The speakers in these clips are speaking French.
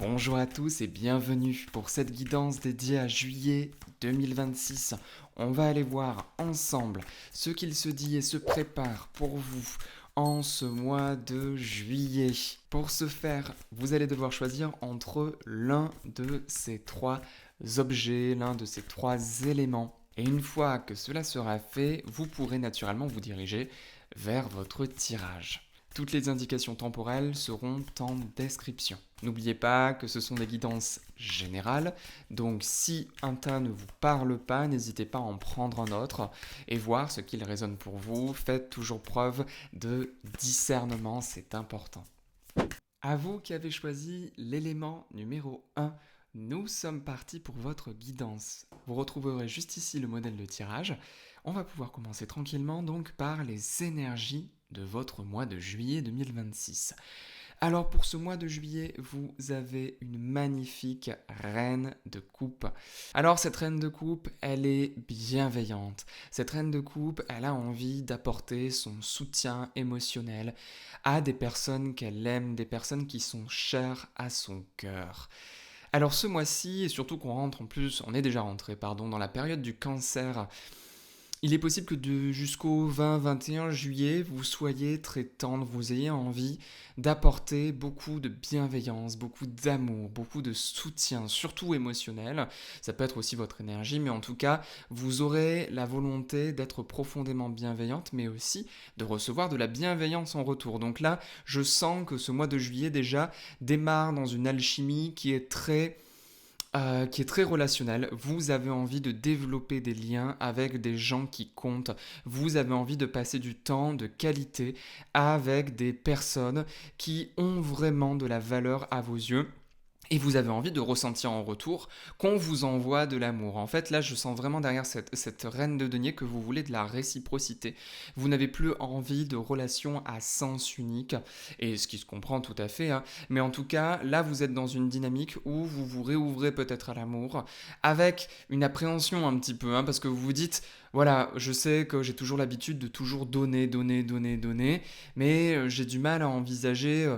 Bonjour à tous et bienvenue pour cette guidance dédiée à juillet 2026. On va aller voir ensemble ce qu'il se dit et se prépare pour vous en ce mois de juillet. Pour ce faire, vous allez devoir choisir entre l'un de ces trois objets, l'un de ces trois éléments. Et une fois que cela sera fait, vous pourrez naturellement vous diriger vers votre tirage. Toutes les indications temporelles seront en description. N'oubliez pas que ce sont des guidances générales, donc si un tas ne vous parle pas, n'hésitez pas à en prendre un autre et voir ce qu'il résonne pour vous. Faites toujours preuve de discernement, c'est important. À vous qui avez choisi l'élément numéro 1, nous sommes partis pour votre guidance. Vous retrouverez juste ici le modèle de tirage. On va pouvoir commencer tranquillement donc par les énergies de votre mois de juillet 2026. Alors pour ce mois de juillet, vous avez une magnifique reine de coupe. Alors cette reine de coupe, elle est bienveillante. Cette reine de coupe, elle a envie d'apporter son soutien émotionnel à des personnes qu'elle aime, des personnes qui sont chères à son cœur. Alors ce mois-ci, et surtout qu'on rentre en plus, on est déjà rentré, pardon, dans la période du cancer, il est possible que jusqu'au 20-21 juillet, vous soyez très tendre, vous ayez envie d'apporter beaucoup de bienveillance, beaucoup d'amour, beaucoup de soutien, surtout émotionnel. Ça peut être aussi votre énergie, mais en tout cas, vous aurez la volonté d'être profondément bienveillante, mais aussi de recevoir de la bienveillance en retour. Donc là, je sens que ce mois de juillet déjà démarre dans une alchimie qui est très relationnel. Vous avez envie de développer des liens avec des gens qui comptent. Vous avez envie de passer du temps de qualité avec des personnes qui ont vraiment de la valeur à vos yeux. Et vous avez envie de ressentir en retour qu'on vous envoie de l'amour. En fait, là, je sens vraiment derrière cette reine de denier que vous voulez de la réciprocité. Vous n'avez plus envie de relations à sens unique, et ce qui se comprend tout à fait, hein. Mais en tout cas, là, vous êtes dans une dynamique où vous vous réouvrez peut-être à l'amour, avec une appréhension un petit peu, hein, parce que vous vous dites, voilà, je sais que j'ai toujours l'habitude de toujours donner, donner, donner, donner, mais j'ai du mal à envisager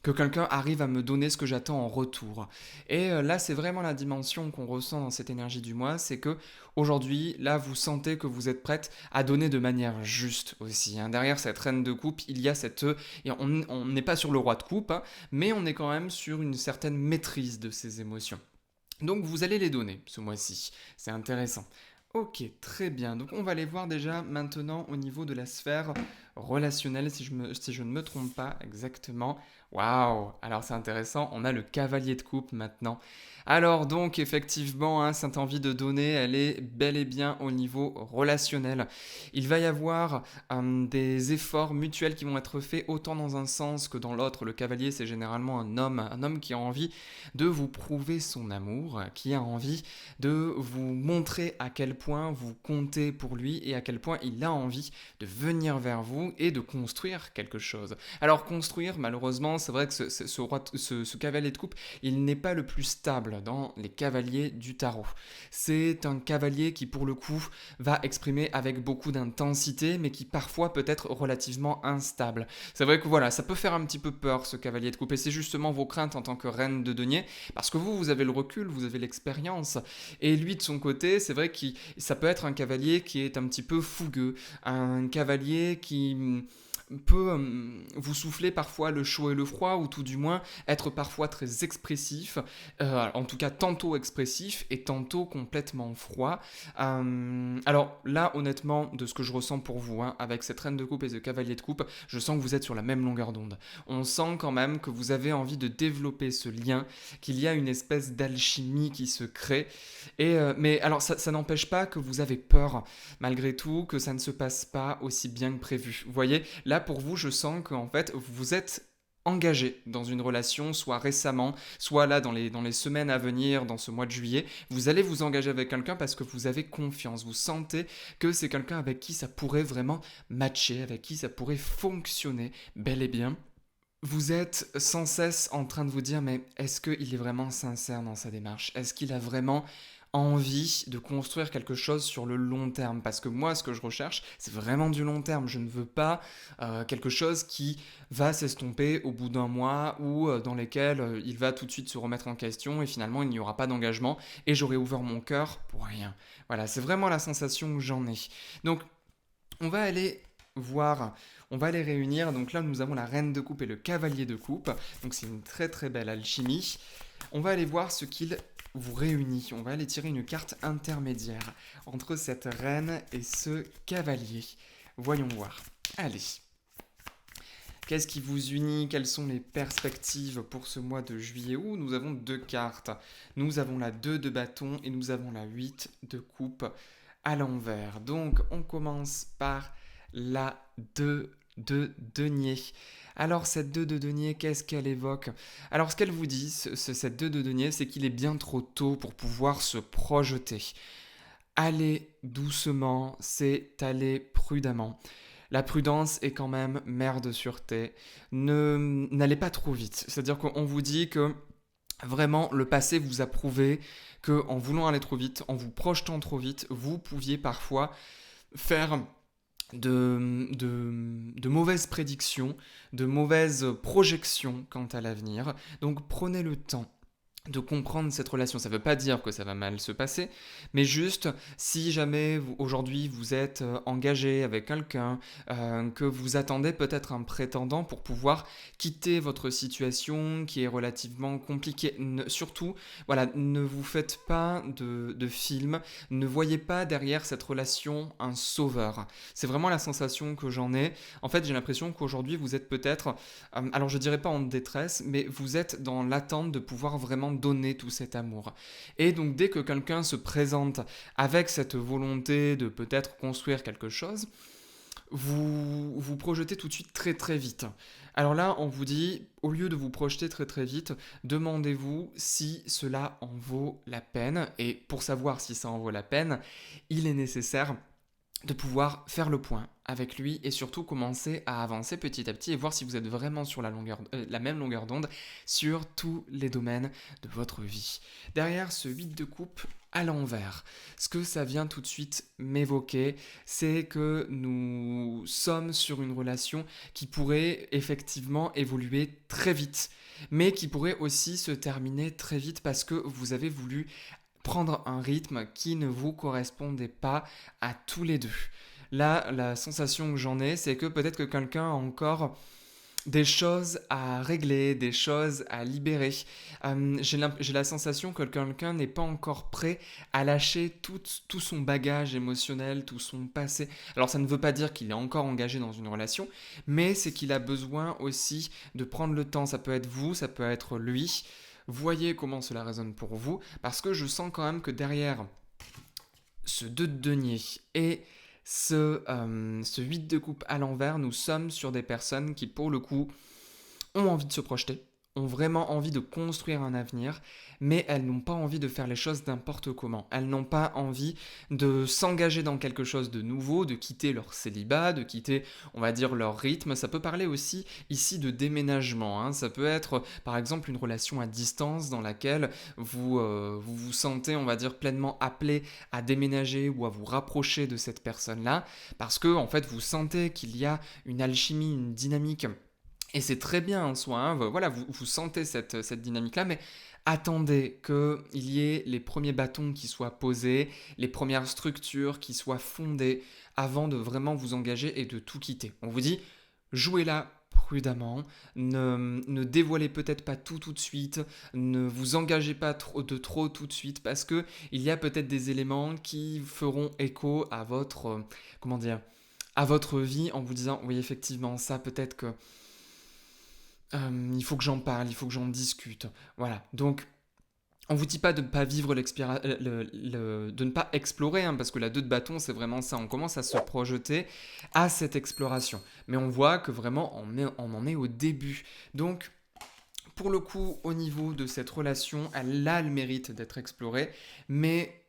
que quelqu'un arrive à me donner ce que j'attends en retour. Et là, c'est vraiment la dimension qu'on ressent dans cette énergie du mois, c'est que aujourd'hui, là, vous sentez que vous êtes prête à donner de manière juste aussi, hein. Derrière cette reine de coupe, il y a et on n'est pas sur le roi de coupe, hein, mais on est quand même sur une certaine maîtrise de ses émotions. Donc vous allez les donner ce mois-ci, c'est intéressant. Ok, très bien. Donc on va les voir déjà maintenant au niveau de la sphère relationnelle, si je ne me trompe pas exactement. Waouh! Alors c'est intéressant, on a le cavalier de coupe maintenant. Alors donc effectivement, hein, cette envie de donner, elle est bel et bien au niveau relationnel. Il va y avoir des efforts mutuels qui vont être faits autant dans un sens que dans l'autre. Le cavalier, c'est généralement un homme qui a envie de vous prouver son amour, qui a envie de vous montrer à quel point vous comptez pour lui et à quel point il a envie de venir vers vous et de construire quelque chose. Alors construire, malheureusement, c'est vrai que ce cavalier de coupe, il n'est pas le plus stable dans les cavaliers du tarot. C'est un cavalier qui, pour le coup, va exprimer avec beaucoup d'intensité, mais qui parfois peut être relativement instable. C'est vrai que voilà, ça peut faire un petit peu peur, ce cavalier de coupe, et c'est justement vos craintes en tant que reine de denier, parce que vous avez le recul, vous avez l'expérience, et lui, de son côté, c'est vrai que ça peut être un cavalier qui est un petit peu fougueux, un cavalier qui peut vous souffler parfois le chaud et le froid, ou tout du moins être parfois très expressif, en tout cas tantôt expressif et tantôt complètement froid. Alors là, honnêtement, de ce que je ressens pour vous, hein, avec cette reine de coupe et ce cavalier de coupe, je sens que vous êtes sur la même longueur d'onde. On sent quand même que vous avez envie de développer ce lien, qu'il y a une espèce d'alchimie qui se crée. Mais alors ça n'empêche pas que vous avez peur, malgré tout, que ça ne se passe pas aussi bien que prévu. Vous voyez, là pour vous, je sens qu'en fait, vous êtes engagé dans une relation, soit récemment, soit là dans les semaines à venir, dans ce mois de juillet, vous allez vous engager avec quelqu'un parce que vous avez confiance, vous sentez que c'est quelqu'un avec qui ça pourrait vraiment matcher, avec qui ça pourrait fonctionner bel et bien. Vous êtes sans cesse en train de vous dire, mais est-ce qu'il est vraiment sincère dans sa démarche? Est-ce qu'il a vraiment envie de construire quelque chose sur le long terme. Parce que moi, ce que je recherche, c'est vraiment du long terme. Je ne veux pas quelque chose qui va s'estomper au bout d'un mois ou dans lesquels il va tout de suite se remettre en question et finalement il n'y aura pas d'engagement et j'aurai ouvert mon cœur pour rien. Voilà, c'est vraiment la sensation que j'en ai. Donc, on va aller voir, on va les réunir. Donc là, nous avons la reine de coupe et le cavalier de coupe. Donc c'est une très très belle alchimie. On va aller voir ce qu'il vous réunit. On va aller tirer une carte intermédiaire entre cette reine et ce cavalier. Voyons voir. Allez. Qu'est-ce qui vous unit? Quelles sont les perspectives pour ce mois de juillet? Nous avons deux cartes. Nous avons la 2 de bâton et nous avons la 8 de coupe à l'envers. Donc, on commence par la 2 de denier. Alors, cette 2 de denier, qu'est-ce qu'elle évoque? Alors, ce qu'elle vous dit, cette 2 de denier, c'est qu'il est bien trop tôt pour pouvoir se projeter. Aller doucement, c'est aller prudemment. La prudence est quand même mère de sûreté. N'allez pas trop vite. C'est-à-dire qu'on vous dit que vraiment le passé vous a prouvé que en voulant aller trop vite, en vous projetant trop vite, vous pouviez parfois faire de mauvaises prédictions, de mauvaises projections quant à l'avenir. Donc prenez le temps de comprendre cette relation. Ça ne veut pas dire que ça va mal se passer, mais juste si jamais aujourd'hui vous êtes engagé avec quelqu'un, que vous attendez peut-être un prétendant pour pouvoir quitter votre situation qui est relativement compliquée. Surtout, voilà, ne vous faites pas de film, ne voyez pas derrière cette relation un sauveur. C'est vraiment la sensation que j'en ai. En fait, j'ai l'impression qu'aujourd'hui vous êtes peut-être, alors je dirais pas en détresse, mais vous êtes dans l'attente de pouvoir vraiment donner tout cet amour. Et donc dès que quelqu'un se présente avec cette volonté de peut-être construire quelque chose, vous vous projetez tout de suite très très vite. Alors là, on vous dit, au lieu de vous projeter très très vite, demandez-vous si cela en vaut la peine. Et pour savoir si ça en vaut la peine, il est nécessaire de pouvoir faire le point avec lui et surtout commencer à avancer petit à petit et voir si vous êtes vraiment sur la même longueur d'onde sur tous les domaines de votre vie. Derrière ce 8 de coupe à l'envers, ce que ça vient tout de suite m'évoquer, c'est que nous sommes sur une relation qui pourrait effectivement évoluer très vite, mais qui pourrait aussi se terminer très vite parce que vous avez voulu prendre un rythme qui ne vous correspondait pas à tous les deux. Là, la sensation que j'en ai, c'est que peut-être que quelqu'un a encore des choses à régler, des choses à libérer. J'ai la sensation que quelqu'un n'est pas encore prêt à lâcher tout son bagage émotionnel, tout son passé. Alors ça ne veut pas dire qu'il est encore engagé dans une relation, mais c'est qu'il a besoin aussi de prendre le temps. Ça peut être vous, ça peut être lui. Voyez comment cela résonne pour vous, parce que je sens quand même que derrière ce 2 de denier et ce 8 de coupe à l'envers, nous sommes sur des personnes qui, pour le coup, ont envie de se projeter, ont vraiment envie de construire un avenir, mais elles n'ont pas envie de faire les choses n'importe comment. Elles n'ont pas envie de s'engager dans quelque chose de nouveau, de quitter leur célibat, de quitter, on va dire, leur rythme. Ça peut parler aussi ici de déménagement, hein. Ça peut être, par exemple, une relation à distance dans laquelle vous sentez, on va dire, pleinement appelé à déménager ou à vous rapprocher de cette personne-là, parce que, en fait, vous sentez qu'il y a une alchimie, une dynamique. Et c'est très bien en soi, hein. Voilà, vous sentez cette dynamique-là, mais attendez qu'il y ait les premiers bâtons qui soient posés, les premières structures qui soient fondées avant de vraiment vous engager et de tout quitter. On vous dit, jouez-la prudemment, ne dévoilez peut-être pas tout de suite, ne vous engagez pas trop tout de suite, parce que il y a peut-être des éléments qui feront écho à votre, comment dire, à votre vie en vous disant, oui effectivement, ça peut-être que il faut que j'en parle, il faut que j'en discute. Voilà, donc on vous dit pas de ne pas vivre de ne pas explorer, hein, parce que la 2 de bâton, c'est vraiment ça. On commence à se projeter à cette exploration. Mais on voit que vraiment, on en est au début. Donc, pour le coup, au niveau de cette relation, elle a le mérite d'être explorée, mais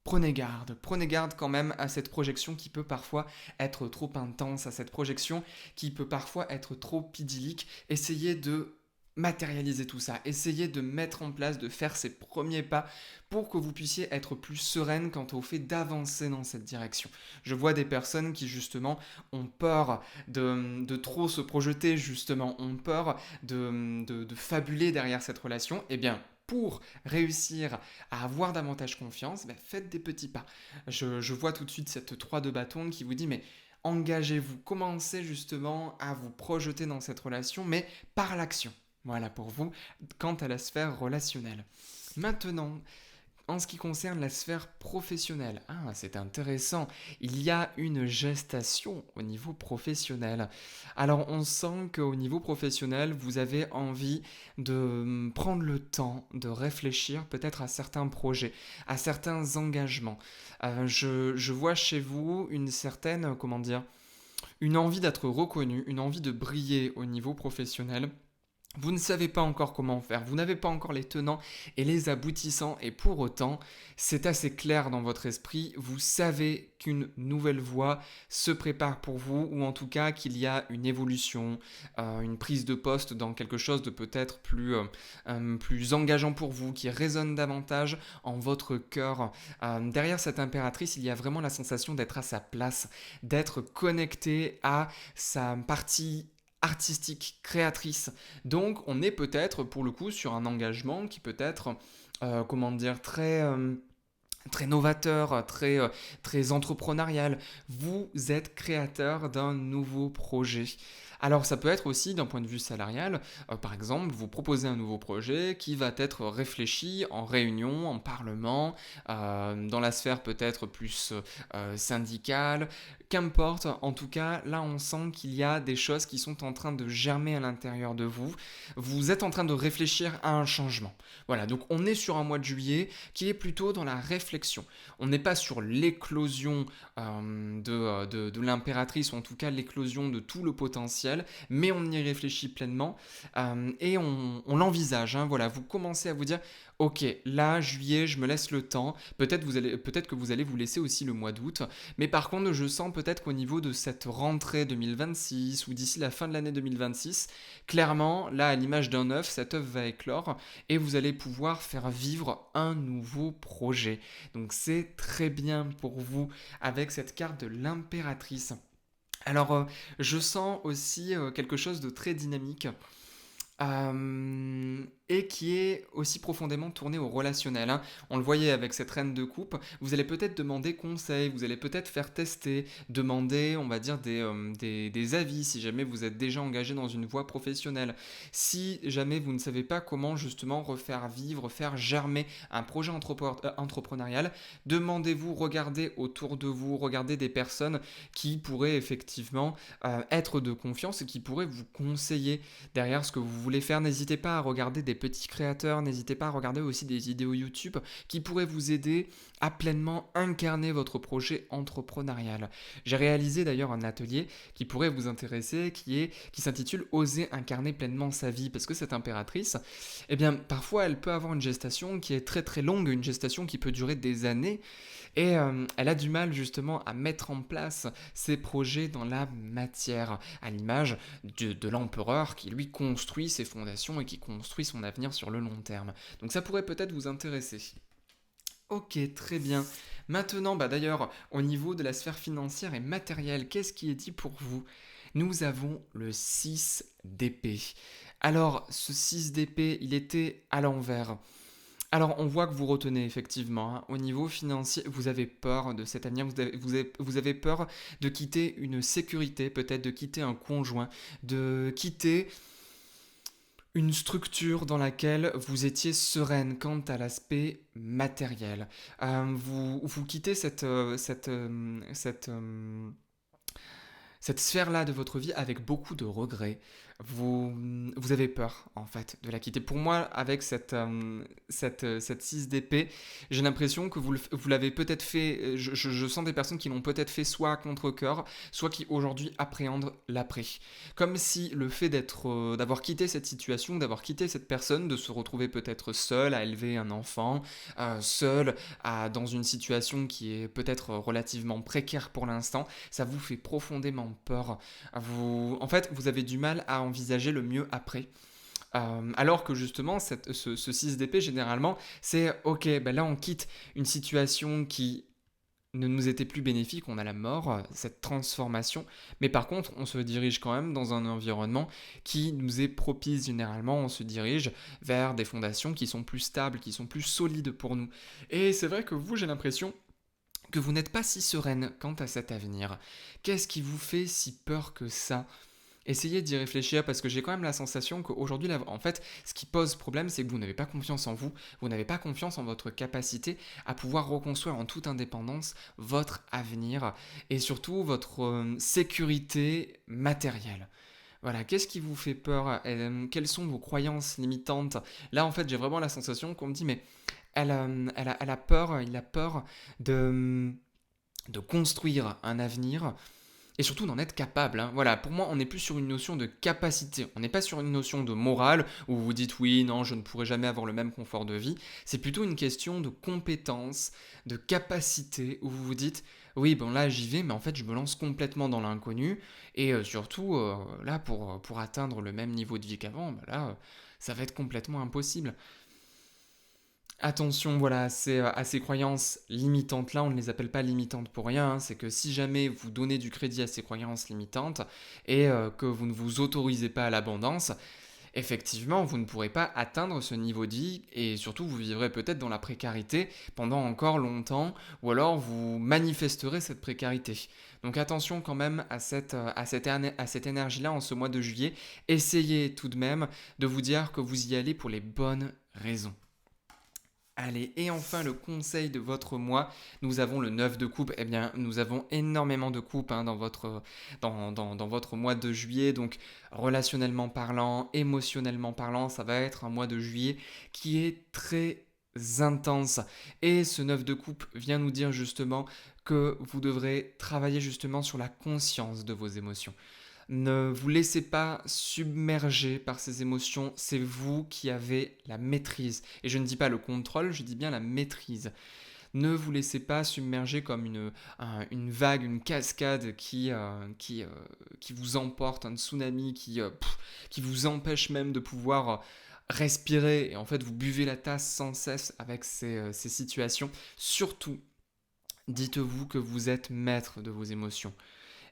prenez garde quand même à cette projection qui peut parfois être trop intense, à cette projection qui peut parfois être trop idyllique. Essayez de matérialiser tout ça, essayez de mettre en place, de faire ces premiers pas pour que vous puissiez être plus sereine quant au fait d'avancer dans cette direction. Je vois des personnes qui justement ont peur de trop se projeter, justement, ont peur de fabuler derrière cette relation. Eh bien, pour réussir à avoir davantage confiance, ben, faites des petits pas. Je vois tout de suite cette 3 de bâton qui vous dit mais engagez-vous, commencez justement à vous projeter dans cette relation, mais par l'action. Voilà pour vous, quant à la sphère relationnelle. Maintenant, en ce qui concerne la sphère professionnelle, c'est intéressant, il y a une gestation au niveau professionnel. Alors on sent qu'au niveau professionnel, vous avez envie de prendre le temps de réfléchir peut-être à certains projets, à certains engagements. Je vois chez vous une certaine, comment dire, une envie d'être reconnu, une envie de briller au niveau professionnel. Vous ne savez pas encore comment faire, vous n'avez pas encore les tenants et les aboutissants, et pour autant, c'est assez clair dans votre esprit, vous savez qu'une nouvelle voie se prépare pour vous, ou en tout cas qu'il y a une évolution, une prise de poste dans quelque chose de peut-être plus engageant pour vous, qui résonne davantage en votre cœur. Derrière cette impératrice, il y a vraiment la sensation d'être à sa place, d'être connecté à sa partie artistique, créatrice. Donc on est peut-être pour le coup sur un engagement qui peut être, comment dire, très novateur, très entrepreneurial. Vous êtes créateur d'un nouveau projet. Alors ça peut être aussi d'un point de vue salarial, par exemple, vous proposez un nouveau projet qui va être réfléchi en réunion, en parlement, dans la sphère peut-être plus syndicale, qu'importe, en tout cas, là on sent qu'il y a des choses qui sont en train de germer à l'intérieur de vous. Vous êtes en train de réfléchir à un changement. Voilà, donc on est sur un mois de juillet qui est plutôt dans la réflexion. On n'est pas sur l'éclosion de l'impératrice, ou en tout cas l'éclosion de tout le potentiel, mais on y réfléchit pleinement et on l'envisage. Voilà, vous commencez à vous dire, ok, là, juillet, je me laisse le temps. Peut-être que vous allez vous laisser aussi le mois d'août. Mais par contre, je sens peut-être qu'au niveau de cette rentrée 2026 ou d'ici la fin de l'année 2026, clairement, là, à l'image d'un œuf, cet œuf va éclore et vous allez pouvoir faire vivre un nouveau projet. Donc c'est très bien pour vous avec cette carte de l'impératrice. Alors, je sens aussi quelque chose de très dynamique. Et qui est aussi profondément tourné au relationnel. On le voyait avec cette reine de coupe, vous allez peut-être demander conseil, vous allez peut-être faire tester, demander, on va dire, des avis si jamais vous êtes déjà engagé dans une voie professionnelle. Si jamais vous ne savez pas comment justement refaire vivre, faire germer un projet entrepreneurial, demandez-vous, regardez autour de vous, regardez des personnes qui pourraient effectivement être de confiance et qui pourraient vous conseiller derrière ce que vous voulez faire. N'hésitez pas à regarder des petits créateurs, n'hésitez pas à regarder aussi des vidéos YouTube qui pourraient vous aider à pleinement incarner votre projet entrepreneurial. J'ai réalisé d'ailleurs un atelier qui pourrait vous intéresser, qui s'intitule Oser incarner pleinement sa vie, parce que cette impératrice, eh bien parfois elle peut avoir une gestation qui est très très longue, une gestation qui peut durer des années, et elle a du mal justement à mettre en place ses projets dans la matière, à l'image de l'empereur qui lui construit ses fondations et qui construit son avenir sur le long terme. Donc ça pourrait peut-être vous intéresser. Ok, très bien. Maintenant, d'ailleurs, au niveau de la sphère financière et matérielle, qu'est-ce qui est dit pour vous? Nous avons le 6 d'épée. Alors, ce 6 d'épée, il était à l'envers. Alors, on voit que vous retenez effectivement, au niveau financier, vous avez peur de cet avenir, vous avez peur de quitter une sécurité, peut-être de quitter un conjoint, de quitter une structure dans laquelle vous étiez sereine quant à l'aspect matériel. Vous quittez cette sphère-là de votre vie avec beaucoup de regrets. Vous avez peur, en fait, de la quitter. Pour moi, avec cette 6 d'épée, j'ai l'impression que vous l'avez peut-être fait, je sens des personnes qui l'ont peut-être fait soit à contre-cœur, soit qui aujourd'hui appréhendent l'après. Comme si le fait d'avoir quitté cette situation, d'avoir quitté cette personne, de se retrouver peut-être seul à élever un enfant, seul dans une situation qui est peut-être relativement précaire pour l'instant, ça vous fait profondément peur. En fait, vous avez du mal à envisager le mieux après. Alors que justement, ce 6 d'épée, généralement, c'est ok, ben là on quitte une situation qui ne nous était plus bénéfique, on a la mort, cette transformation, mais par contre, on se dirige quand même dans un environnement qui nous est propice généralement, on se dirige vers des fondations qui sont plus stables, qui sont plus solides pour nous. Et c'est vrai que vous, j'ai l'impression que vous n'êtes pas si sereine quant à cet avenir. Qu'est-ce qui vous fait si peur que ça? Essayez d'y réfléchir parce que j'ai quand même la sensation qu'aujourd'hui, en fait, ce qui pose problème, c'est que vous n'avez pas confiance en vous, vous n'avez pas confiance en votre capacité à pouvoir reconstruire en toute indépendance votre avenir et surtout votre sécurité matérielle. Voilà, qu'est-ce qui vous fait peur? Quelles sont vos croyances limitantes? Là, en fait, j'ai vraiment la sensation qu'on me dit, mais elle a peur, il a peur de construire un avenir et surtout d'en être capable, hein. Voilà, pour moi, on n'est plus sur une notion de capacité. On n'est pas sur une notion de morale où vous vous dites oui, non, je ne pourrai jamais avoir le même confort de vie. C'est plutôt une question de compétence, de capacité où vous vous dites oui, bon là j'y vais, mais en fait je me lance complètement dans l'inconnu. Et surtout, là, pour atteindre le même niveau de vie qu'avant, bah là, ça va être complètement impossible. Attention, voilà, à ces croyances limitantes-là, on ne les appelle pas limitantes pour rien, hein. C'est que si jamais vous donnez du crédit à ces croyances limitantes et que vous ne vous autorisez pas à l'abondance, effectivement, vous ne pourrez pas atteindre ce niveau de vie et surtout, vous vivrez peut-être dans la précarité pendant encore longtemps ou alors vous manifesterez cette précarité. Donc attention quand même à cette énergie-là en ce mois de juillet. Essayez tout de même de vous dire que vous y allez pour les bonnes raisons. Allez, et enfin le conseil de votre mois, nous avons le 9 de coupe, eh bien nous avons énormément de coupes hein, dans votre mois de juillet, donc relationnellement parlant, émotionnellement parlant, ça va être un mois de juillet qui est très intense. Et ce 9 de coupe vient nous dire justement que vous devrez travailler justement sur la conscience de vos émotions. Ne vous laissez pas submerger par ces émotions, c'est vous qui avez la maîtrise. Et je ne dis pas le contrôle, je dis bien la maîtrise. Ne vous laissez pas submerger comme une vague, une cascade qui vous emporte, un tsunami qui vous empêche même de pouvoir respirer. Et en fait, vous buvez la tasse sans cesse avec ces situations. Surtout, dites-vous que vous êtes maître de vos émotions.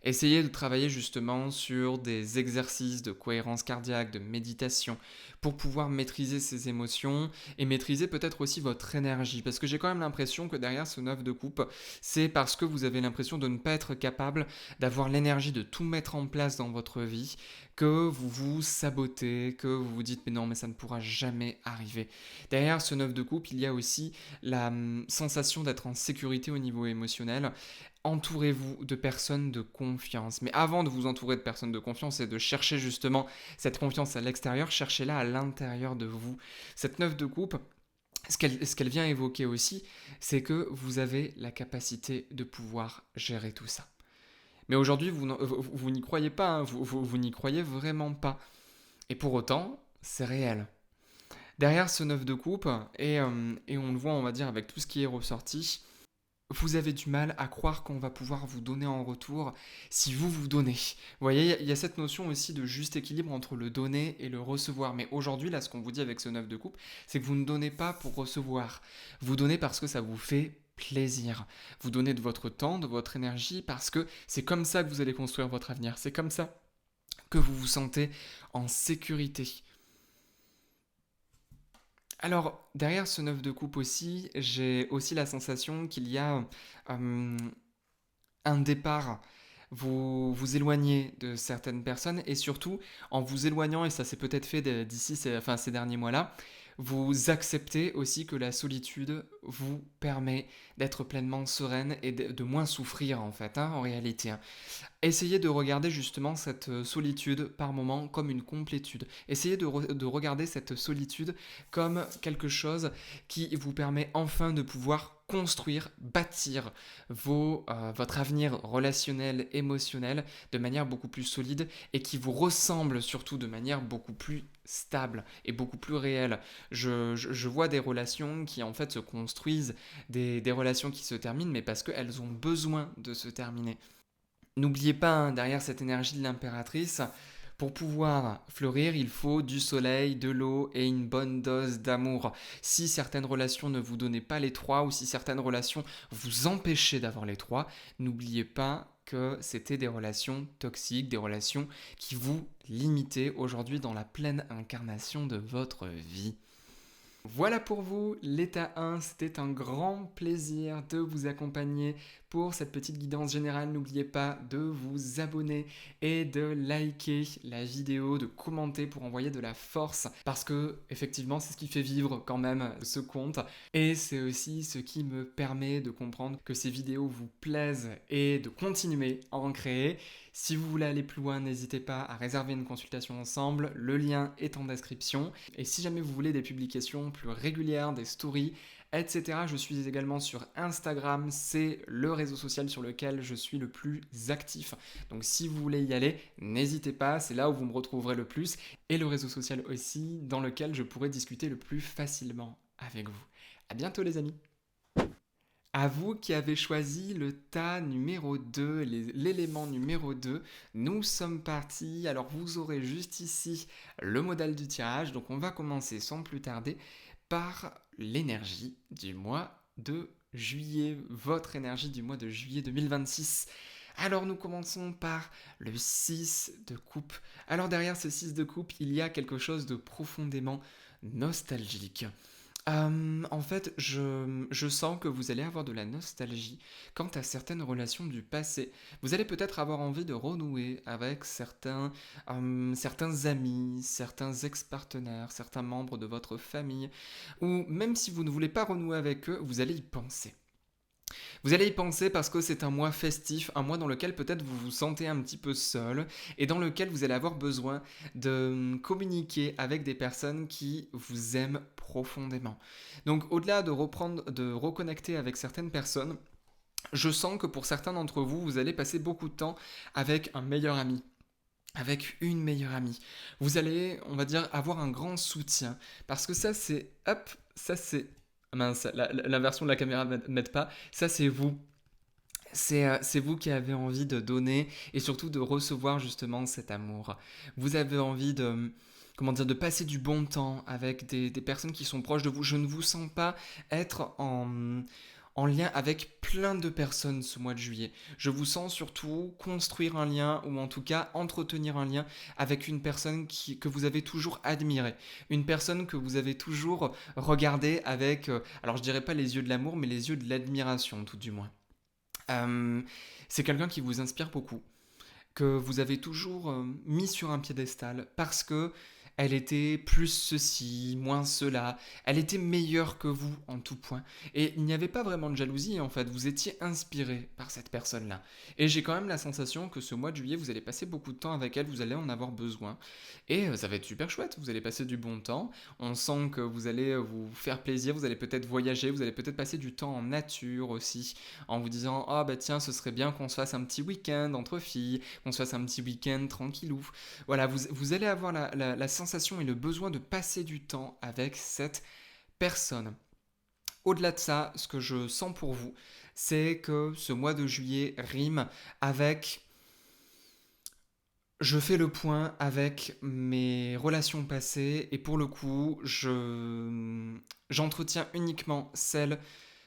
Essayez de travailler justement sur des exercices de cohérence cardiaque, de méditation, pour pouvoir maîtriser ces émotions et maîtriser peut-être aussi votre énergie. Parce que j'ai quand même l'impression que derrière ce 9 de coupe, c'est parce que vous avez l'impression de ne pas être capable d'avoir l'énergie de tout mettre en place dans votre vie, que vous vous sabotez, que vous vous dites mais non mais ça ne pourra jamais arriver. Derrière ce 9 de coupe, il y a aussi la sensation d'être en sécurité au niveau émotionnel. Entourez-vous de personnes de confiance. Mais avant de vous entourer de personnes de confiance et de chercher justement cette confiance à l'extérieur, cherchez-la à l'intérieur de vous. Cette 9 de coupe, ce qu'elle vient évoquer aussi, c'est que vous avez la capacité de pouvoir gérer tout ça. Mais aujourd'hui, vous n'y croyez pas, hein, vous n'y croyez vraiment pas. Et pour autant, c'est réel. Derrière ce 9 de coupe, et on le voit, on va dire, avec tout ce qui est ressorti, vous avez du mal à croire qu'on va pouvoir vous donner en retour si vous vous donnez. Vous voyez, il y a cette notion aussi de juste équilibre entre le donner et le recevoir. Mais aujourd'hui, là, ce qu'on vous dit avec ce 9 de coupe, c'est que vous ne donnez pas pour recevoir. Vous donnez parce que ça vous fait plaisir. Vous donnez de votre temps, de votre énergie, parce que c'est comme ça que vous allez construire votre avenir. C'est comme ça que vous vous sentez en sécurité. Alors, derrière ce 9 de coupe aussi, j'ai aussi la sensation qu'il y a euh, un départ. Vous vous éloignez de certaines personnes et surtout, en vous éloignant, et ça s'est peut-être fait d'ici ces derniers mois-là, vous acceptez aussi que la solitude vous permet d'être pleinement sereine et de moins souffrir en fait, hein, en réalité, hein. Essayez de regarder justement cette solitude par moment comme une complétude. Essayez de regarder cette solitude comme quelque chose qui vous permet enfin de pouvoir construire, bâtir votre avenir relationnel, émotionnel de manière beaucoup plus solide et qui vous ressemble surtout de manière beaucoup plus stable et beaucoup plus réelle. Je vois des relations qui en fait se construisent, des relations qui se terminent, mais parce qu'elles ont besoin de se terminer. N'oubliez pas, hein, derrière cette énergie de l'impératrice, Pour pouvoir fleurir, il faut du soleil, de l'eau et une bonne dose d'amour. Si certaines relations ne vous donnent pas les trois ou si certaines relations vous empêchaient d'avoir les trois, n'oubliez pas que c'était des relations toxiques, des relations qui vous limitaient aujourd'hui dans la pleine incarnation de votre vie. Voilà pour vous, l'état 1, c'était un grand plaisir de vous accompagner pour cette petite guidance générale. N'oubliez pas de vous abonner et de liker la vidéo, de commenter pour envoyer de la force parce que effectivement c'est ce qui fait vivre quand même ce compte et c'est aussi ce qui me permet de comprendre que ces vidéos vous plaisent et de continuer à en créer. Si vous voulez aller plus loin, n'hésitez pas à réserver une consultation ensemble, le lien est en description. Et si jamais vous voulez des publications plus régulières, des stories, etc., je suis également sur Instagram, c'est le réseau social sur lequel je suis le plus actif. Donc si vous voulez y aller, n'hésitez pas, c'est là où vous me retrouverez le plus. Et le réseau social aussi, dans lequel je pourrai discuter le plus facilement avec vous. À bientôt les amis. À vous qui avez choisi le tas numéro 2, l'élément numéro 2, nous sommes partis. Alors vous aurez juste ici le modèle du tirage. Donc on va commencer sans plus tarder par l'énergie du mois de juillet, votre énergie du mois de juillet 2026. Alors nous commençons par le 6 de coupe. Alors derrière ce 6 de coupe, il y a quelque chose de profondément nostalgique. En fait, je sens que vous allez avoir de la nostalgie quant à certaines relations du passé. Vous allez peut-être avoir envie de renouer avec certains amis, certains ex-partenaires, certains membres de votre famille, ou même si vous ne voulez pas renouer avec eux, vous allez y penser. Vous allez y penser parce que c'est un mois festif, un mois dans lequel peut-être vous vous sentez un petit peu seul et dans lequel vous allez avoir besoin de communiquer avec des personnes qui vous aiment profondément. Donc au-delà de reconnecter avec certaines personnes, je sens que pour certains d'entre vous, vous allez passer beaucoup de temps avec un meilleur ami. Avec une meilleure amie. Vous allez, on va dire, avoir un grand soutien. Parce que ça, c'est... Hop, ça, c'est... Mince, la version de la caméra ne m'aide pas. Ça, c'est vous. C'est vous qui avez envie de donner et surtout de recevoir justement cet amour. Vous avez envie de, comment dire, de passer du bon temps avec des personnes qui sont proches de vous. Je ne vous sens pas être en lien avec plein de personnes ce mois de juillet. Je vous sens surtout construire un lien ou en tout cas entretenir un lien avec une personne que vous avez toujours admirée. Une personne que vous avez toujours regardée avec, alors je dirais pas les yeux de l'amour, mais les yeux de l'admiration tout du moins. C'est quelqu'un qui vous inspire beaucoup, que vous avez toujours mis sur un piédestal parce que elle était plus ceci, moins cela, elle était meilleure que vous en tout point. Et il n'y avait pas vraiment de jalousie en fait, vous étiez inspiré par cette personne-là. Et j'ai quand même la sensation que ce mois de juillet, vous allez passer beaucoup de temps avec elle, vous allez en avoir besoin. Et ça va être super chouette, vous allez passer du bon temps, on sent que vous allez vous faire plaisir, vous allez peut-être voyager, vous allez peut-être passer du temps en nature aussi, en vous disant « Ah bah tiens, ce serait bien qu'on se fasse un petit week-end entre filles, qu'on se fasse un petit week-end tranquillou. » Voilà, vous allez avoir la sensation et le besoin de passer du temps avec cette personne. Au-delà de ça, ce que je sens pour vous, c'est que ce mois de juillet rime avec... Je fais le point avec mes relations passées et pour le coup, j'entretiens uniquement celles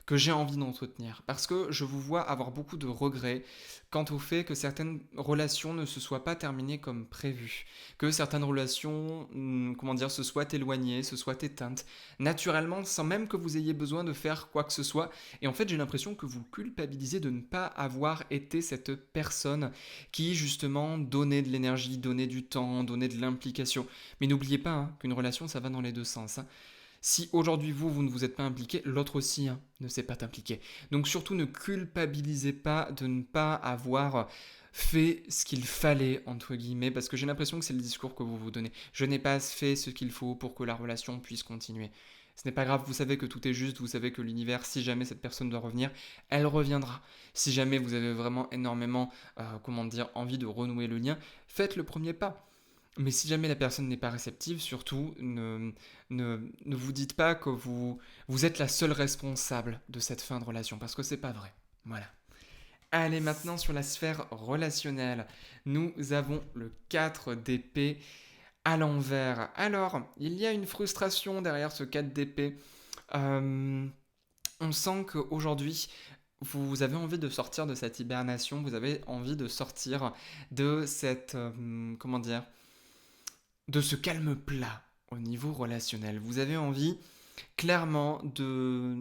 que j'ai envie d'entretenir. Parce que je vous vois avoir beaucoup de regrets quant au fait que certaines relations ne se soient pas terminées comme prévu. Que certaines relations, comment dire, se soient éloignées, se soient éteintes, naturellement, sans même que vous ayez besoin de faire quoi que ce soit. Et en fait, j'ai l'impression que vous culpabilisez de ne pas avoir été cette personne qui, justement, donnait de l'énergie, donnait du temps, donnait de l'implication. Mais n'oubliez pas hein, qu'une relation, ça va dans les deux sens. Hein. Si aujourd'hui vous ne vous êtes pas impliqué, l'autre aussi hein, ne s'est pas impliqué. Donc surtout ne culpabilisez pas de ne pas avoir fait ce qu'il fallait, entre guillemets, parce que j'ai l'impression que c'est le discours que vous vous donnez. Je n'ai pas fait ce qu'il faut pour que la relation puisse continuer. Ce n'est pas grave, vous savez que tout est juste, vous savez que l'univers, si jamais cette personne doit revenir, elle reviendra. Si jamais vous avez vraiment énormément, envie de renouer le lien, faites le premier pas. Mais si jamais la personne n'est pas réceptive, surtout, ne vous dites pas que vous êtes la seule responsable de cette fin de relation, parce que c'est pas vrai. Voilà. Allez, maintenant sur la sphère relationnelle, nous avons le 4 d'épée à l'envers. Alors, il y a une frustration derrière ce 4 d'épée. Euh, on sent qu'aujourd'hui, vous avez envie de sortir de cette hibernation, vous avez envie de sortir de cette, comment dire, de ce calme plat au niveau relationnel. Vous avez envie clairement de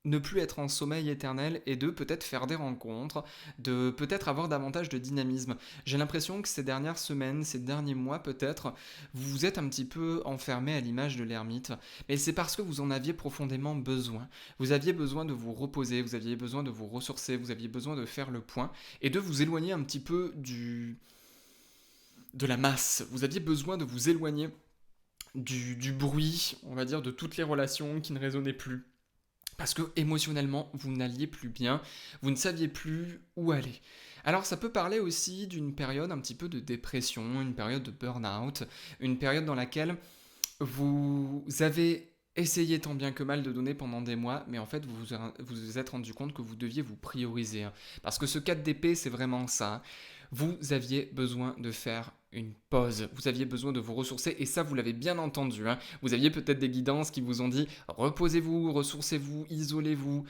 ne plus être en sommeil éternel et de peut-être faire des rencontres, de peut-être avoir davantage de dynamisme. J'ai l'impression que ces dernières semaines, ces derniers mois peut-être, vous vous êtes un petit peu enfermé à l'image de l'ermite, mais c'est parce que vous en aviez profondément besoin. Vous aviez besoin de vous reposer, vous aviez besoin de vous ressourcer, vous aviez besoin de faire le point et de vous éloigner un petit peu de la masse. Vous aviez besoin de vous éloigner du bruit, on va dire, de toutes les relations qui ne résonnaient plus. Parce que émotionnellement, vous n'alliez plus bien, vous ne saviez plus où aller. Alors ça peut parler aussi d'une période un petit peu de dépression, une période de burn-out, une période dans laquelle vous avez essayé tant bien que mal de donner pendant des mois, mais en fait vous êtes rendu compte que vous deviez vous prioriser. Parce que ce 4 d'épée, c'est vraiment ça. Vous aviez besoin de faire une pause, vous aviez besoin de vous ressourcer, et ça vous l'avez bien entendu. Vous aviez peut-être des guidances qui vous ont dit reposez-vous, ressourcez-vous, isolez-vous,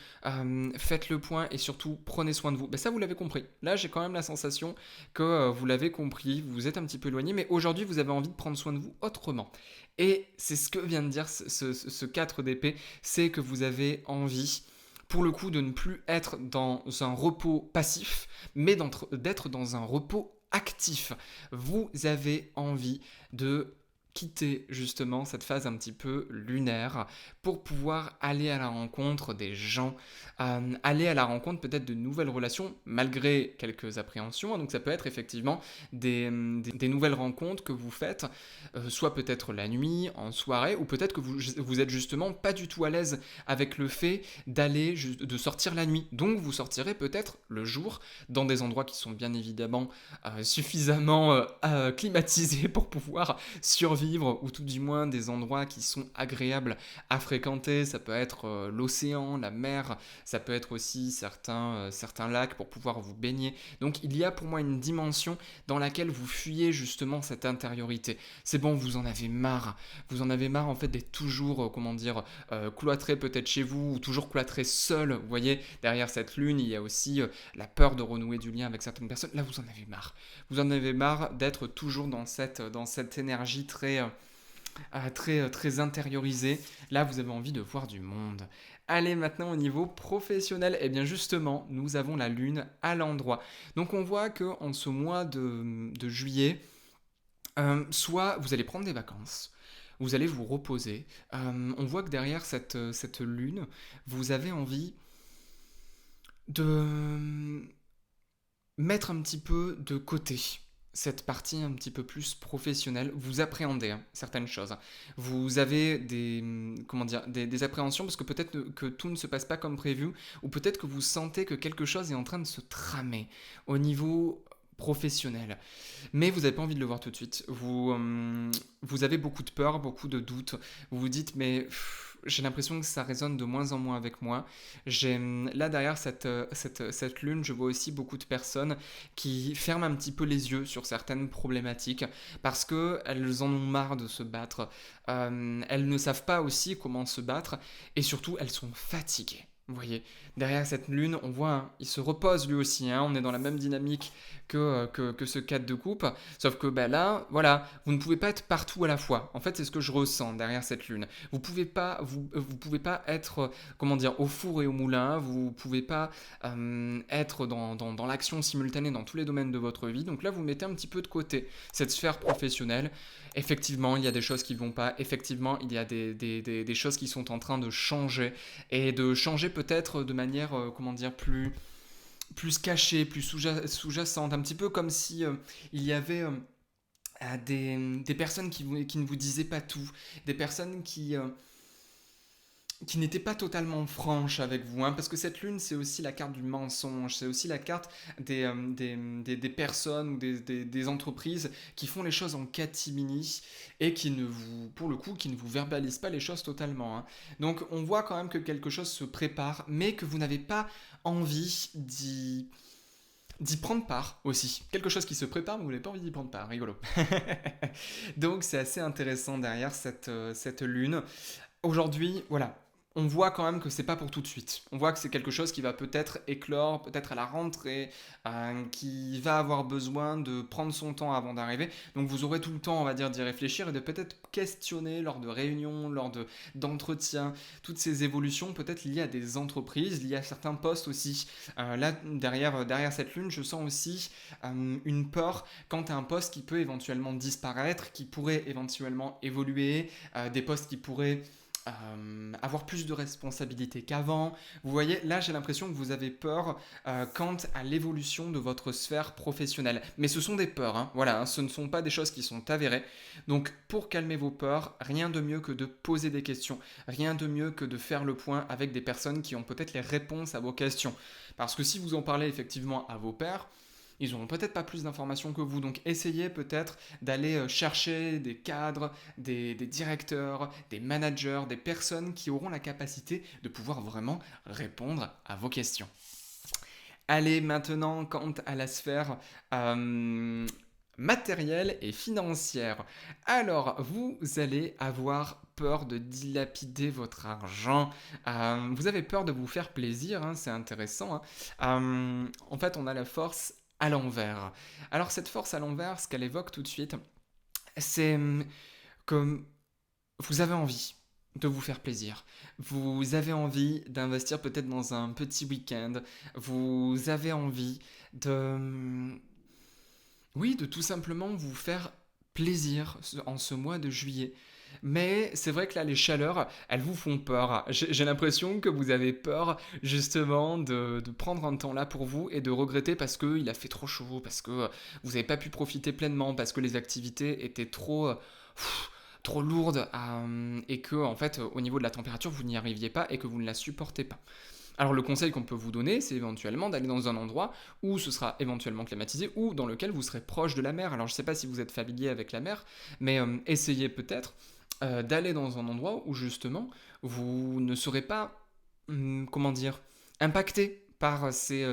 faites le point et surtout prenez soin de vous. Ben ça vous l'avez compris. Là j'ai quand même la sensation que vous l'avez compris, vous vous êtes un petit peu éloigné, mais aujourd'hui vous avez envie de prendre soin de vous autrement. Et c'est ce que vient de dire ce 4 d'épée, c'est que vous avez envie, pour le coup, de ne plus être dans un repos passif, mais d'être dans un repos actif. Vous avez envie de quitter justement cette phase un petit peu lunaire pour pouvoir aller à la rencontre des gens, aller à la rencontre peut-être de nouvelles relations malgré quelques appréhensions. Donc ça peut être effectivement des nouvelles rencontres que vous faites, soit peut-être la nuit, en soirée, ou peut-être que vous êtes justement pas du tout à l'aise avec le fait de sortir la nuit. Donc vous sortirez peut-être le jour dans des endroits qui sont bien évidemment suffisamment climatisés pour pouvoir survivre, ou tout du moins des endroits qui sont agréables à fréquenter. Ça peut être l'océan, la mer, ça peut être aussi certains lacs pour pouvoir vous baigner. Donc il y a pour moi une dimension dans laquelle vous fuyez justement cette intériorité. C'est bon, vous en avez marre en fait d'être toujours, comment dire, cloîtré peut-être chez vous, ou toujours cloîtré seul. Vous voyez, derrière cette lune, il y a aussi la peur de renouer du lien avec certaines personnes. Là, vous en avez marre. Vous en avez marre d'être toujours dans cette énergie très intériorisée. Là, vous avez envie de voir du monde. Allez, maintenant au niveau professionnel, et bien justement, nous avons la lune à l'endroit. Donc on voit que en ce mois de juillet, soit vous allez prendre des vacances, vous allez vous reposer. On voit que derrière cette lune, vous avez envie de mettre un petit peu de côté cette partie un petit peu plus professionnelle. Vous appréhendez certaines choses. Vous avez comment dire, des appréhensions parce que peut-être que tout ne se passe pas comme prévu, ou peut-être que vous sentez que quelque chose est en train de se tramer au niveau professionnel. Mais vous n'avez pas envie de le voir tout de suite. Vous avez beaucoup de peur, beaucoup de doutes. Vous vous dites, mais j'ai l'impression que ça résonne de moins en moins avec moi. Là, derrière cette lune, je vois aussi beaucoup de personnes qui ferment un petit peu les yeux sur certaines problématiques parce qu'elles en ont marre de se battre. Elles ne savent pas aussi comment se battre et surtout, elles sont fatiguées. Vous voyez, derrière cette lune, on voit, il se repose lui aussi, on est dans la même dynamique que ce 4 de coupe, sauf que là, voilà, vous ne pouvez pas être partout à la fois. En fait, c'est ce que je ressens derrière cette lune. Vous pouvez pas être, comment dire, au four et au moulin, vous pouvez pas être dans l'action simultanée dans tous les domaines de votre vie, donc là, vous mettez un petit peu de côté cette sphère professionnelle. Effectivement, il y a des choses qui vont pas, effectivement, il y a des choses qui sont en train de changer, et de changer peut-être de manière, comment dire, plus cachée, plus sous-jacente, un petit peu comme si il y avait des personnes qui ne vous disaient pas tout, des personnes qui n'était pas totalement franche avec vous, parce que cette lune, c'est aussi la carte du mensonge, c'est aussi la carte des personnes ou des entreprises qui font les choses en catimini et qui ne vous, pour le coup, qui ne vous verbalisent pas les choses totalement. Donc on voit quand même que quelque chose se prépare, mais que vous n'avez pas envie d'y prendre part aussi. Quelque chose qui se prépare, mais vous n'avez pas envie d'y prendre part. Rigolo. Donc c'est assez intéressant derrière cette lune. Aujourd'hui, voilà, on voit quand même que c'est pas pour tout de suite. On voit que c'est quelque chose qui va peut-être éclore, peut-être à la rentrée, qui va avoir besoin de prendre son temps avant d'arriver. Donc vous aurez tout le temps, on va dire, d'y réfléchir et de peut-être questionner lors de réunions, d'entretiens, toutes ces évolutions peut-être liées à des entreprises, liées à certains postes aussi. Là, derrière cette lune, je sens aussi une peur quant à un poste qui peut éventuellement disparaître, qui pourrait éventuellement évoluer, des postes qui pourraient avoir plus de responsabilités qu'avant. Vous voyez, là j'ai l'impression que vous avez peur quant à l'évolution de votre sphère professionnelle. Mais ce sont des peurs, hein, voilà, hein, ce ne sont pas des choses qui sont avérées. Donc pour calmer vos peurs, rien de mieux que de poser des questions, rien de mieux que de faire le point avec des personnes qui ont peut-être les réponses à vos questions. Parce que si vous en parlez effectivement à vos pairs, ils n'auront peut-être pas plus d'informations que vous, donc essayez peut-être d'aller chercher des cadres, des directeurs, des managers, des personnes qui auront la capacité de pouvoir vraiment répondre à vos questions. Allez, maintenant, quant à la sphère matérielle et financière. Alors, vous allez avoir peur de dilapider votre argent. Vous avez peur de vous faire plaisir, hein, c'est intéressant. Hein. En fait, on a la force à l'envers. Alors, cette force à l'envers, ce qu'elle évoque tout de suite, c'est que vous avez envie de vous faire plaisir. Vous avez envie d'investir peut-être dans un petit week-end. Vous avez envie de... Oui, de tout simplement vous faire plaisir en ce mois de juillet. Mais c'est vrai que là, les chaleurs, elles vous font peur. J'ai l'impression que vous avez peur justement de prendre un temps là pour vous et de regretter parce qu'il a fait trop chaud, parce que vous n'avez pas pu profiter pleinement, parce que les activités étaient trop lourdes et que en fait au niveau de la température vous n'y arriviez pas et que vous ne la supportez pas. Alors le conseil qu'on peut vous donner, c'est éventuellement d'aller dans un endroit où ce sera éventuellement climatisé ou dans lequel vous serez proche de la mer. Alors je ne sais pas si vous êtes familier avec la mer, mais essayez peut-être d'aller dans un endroit où justement vous ne serez pas, comment dire, impacté par ces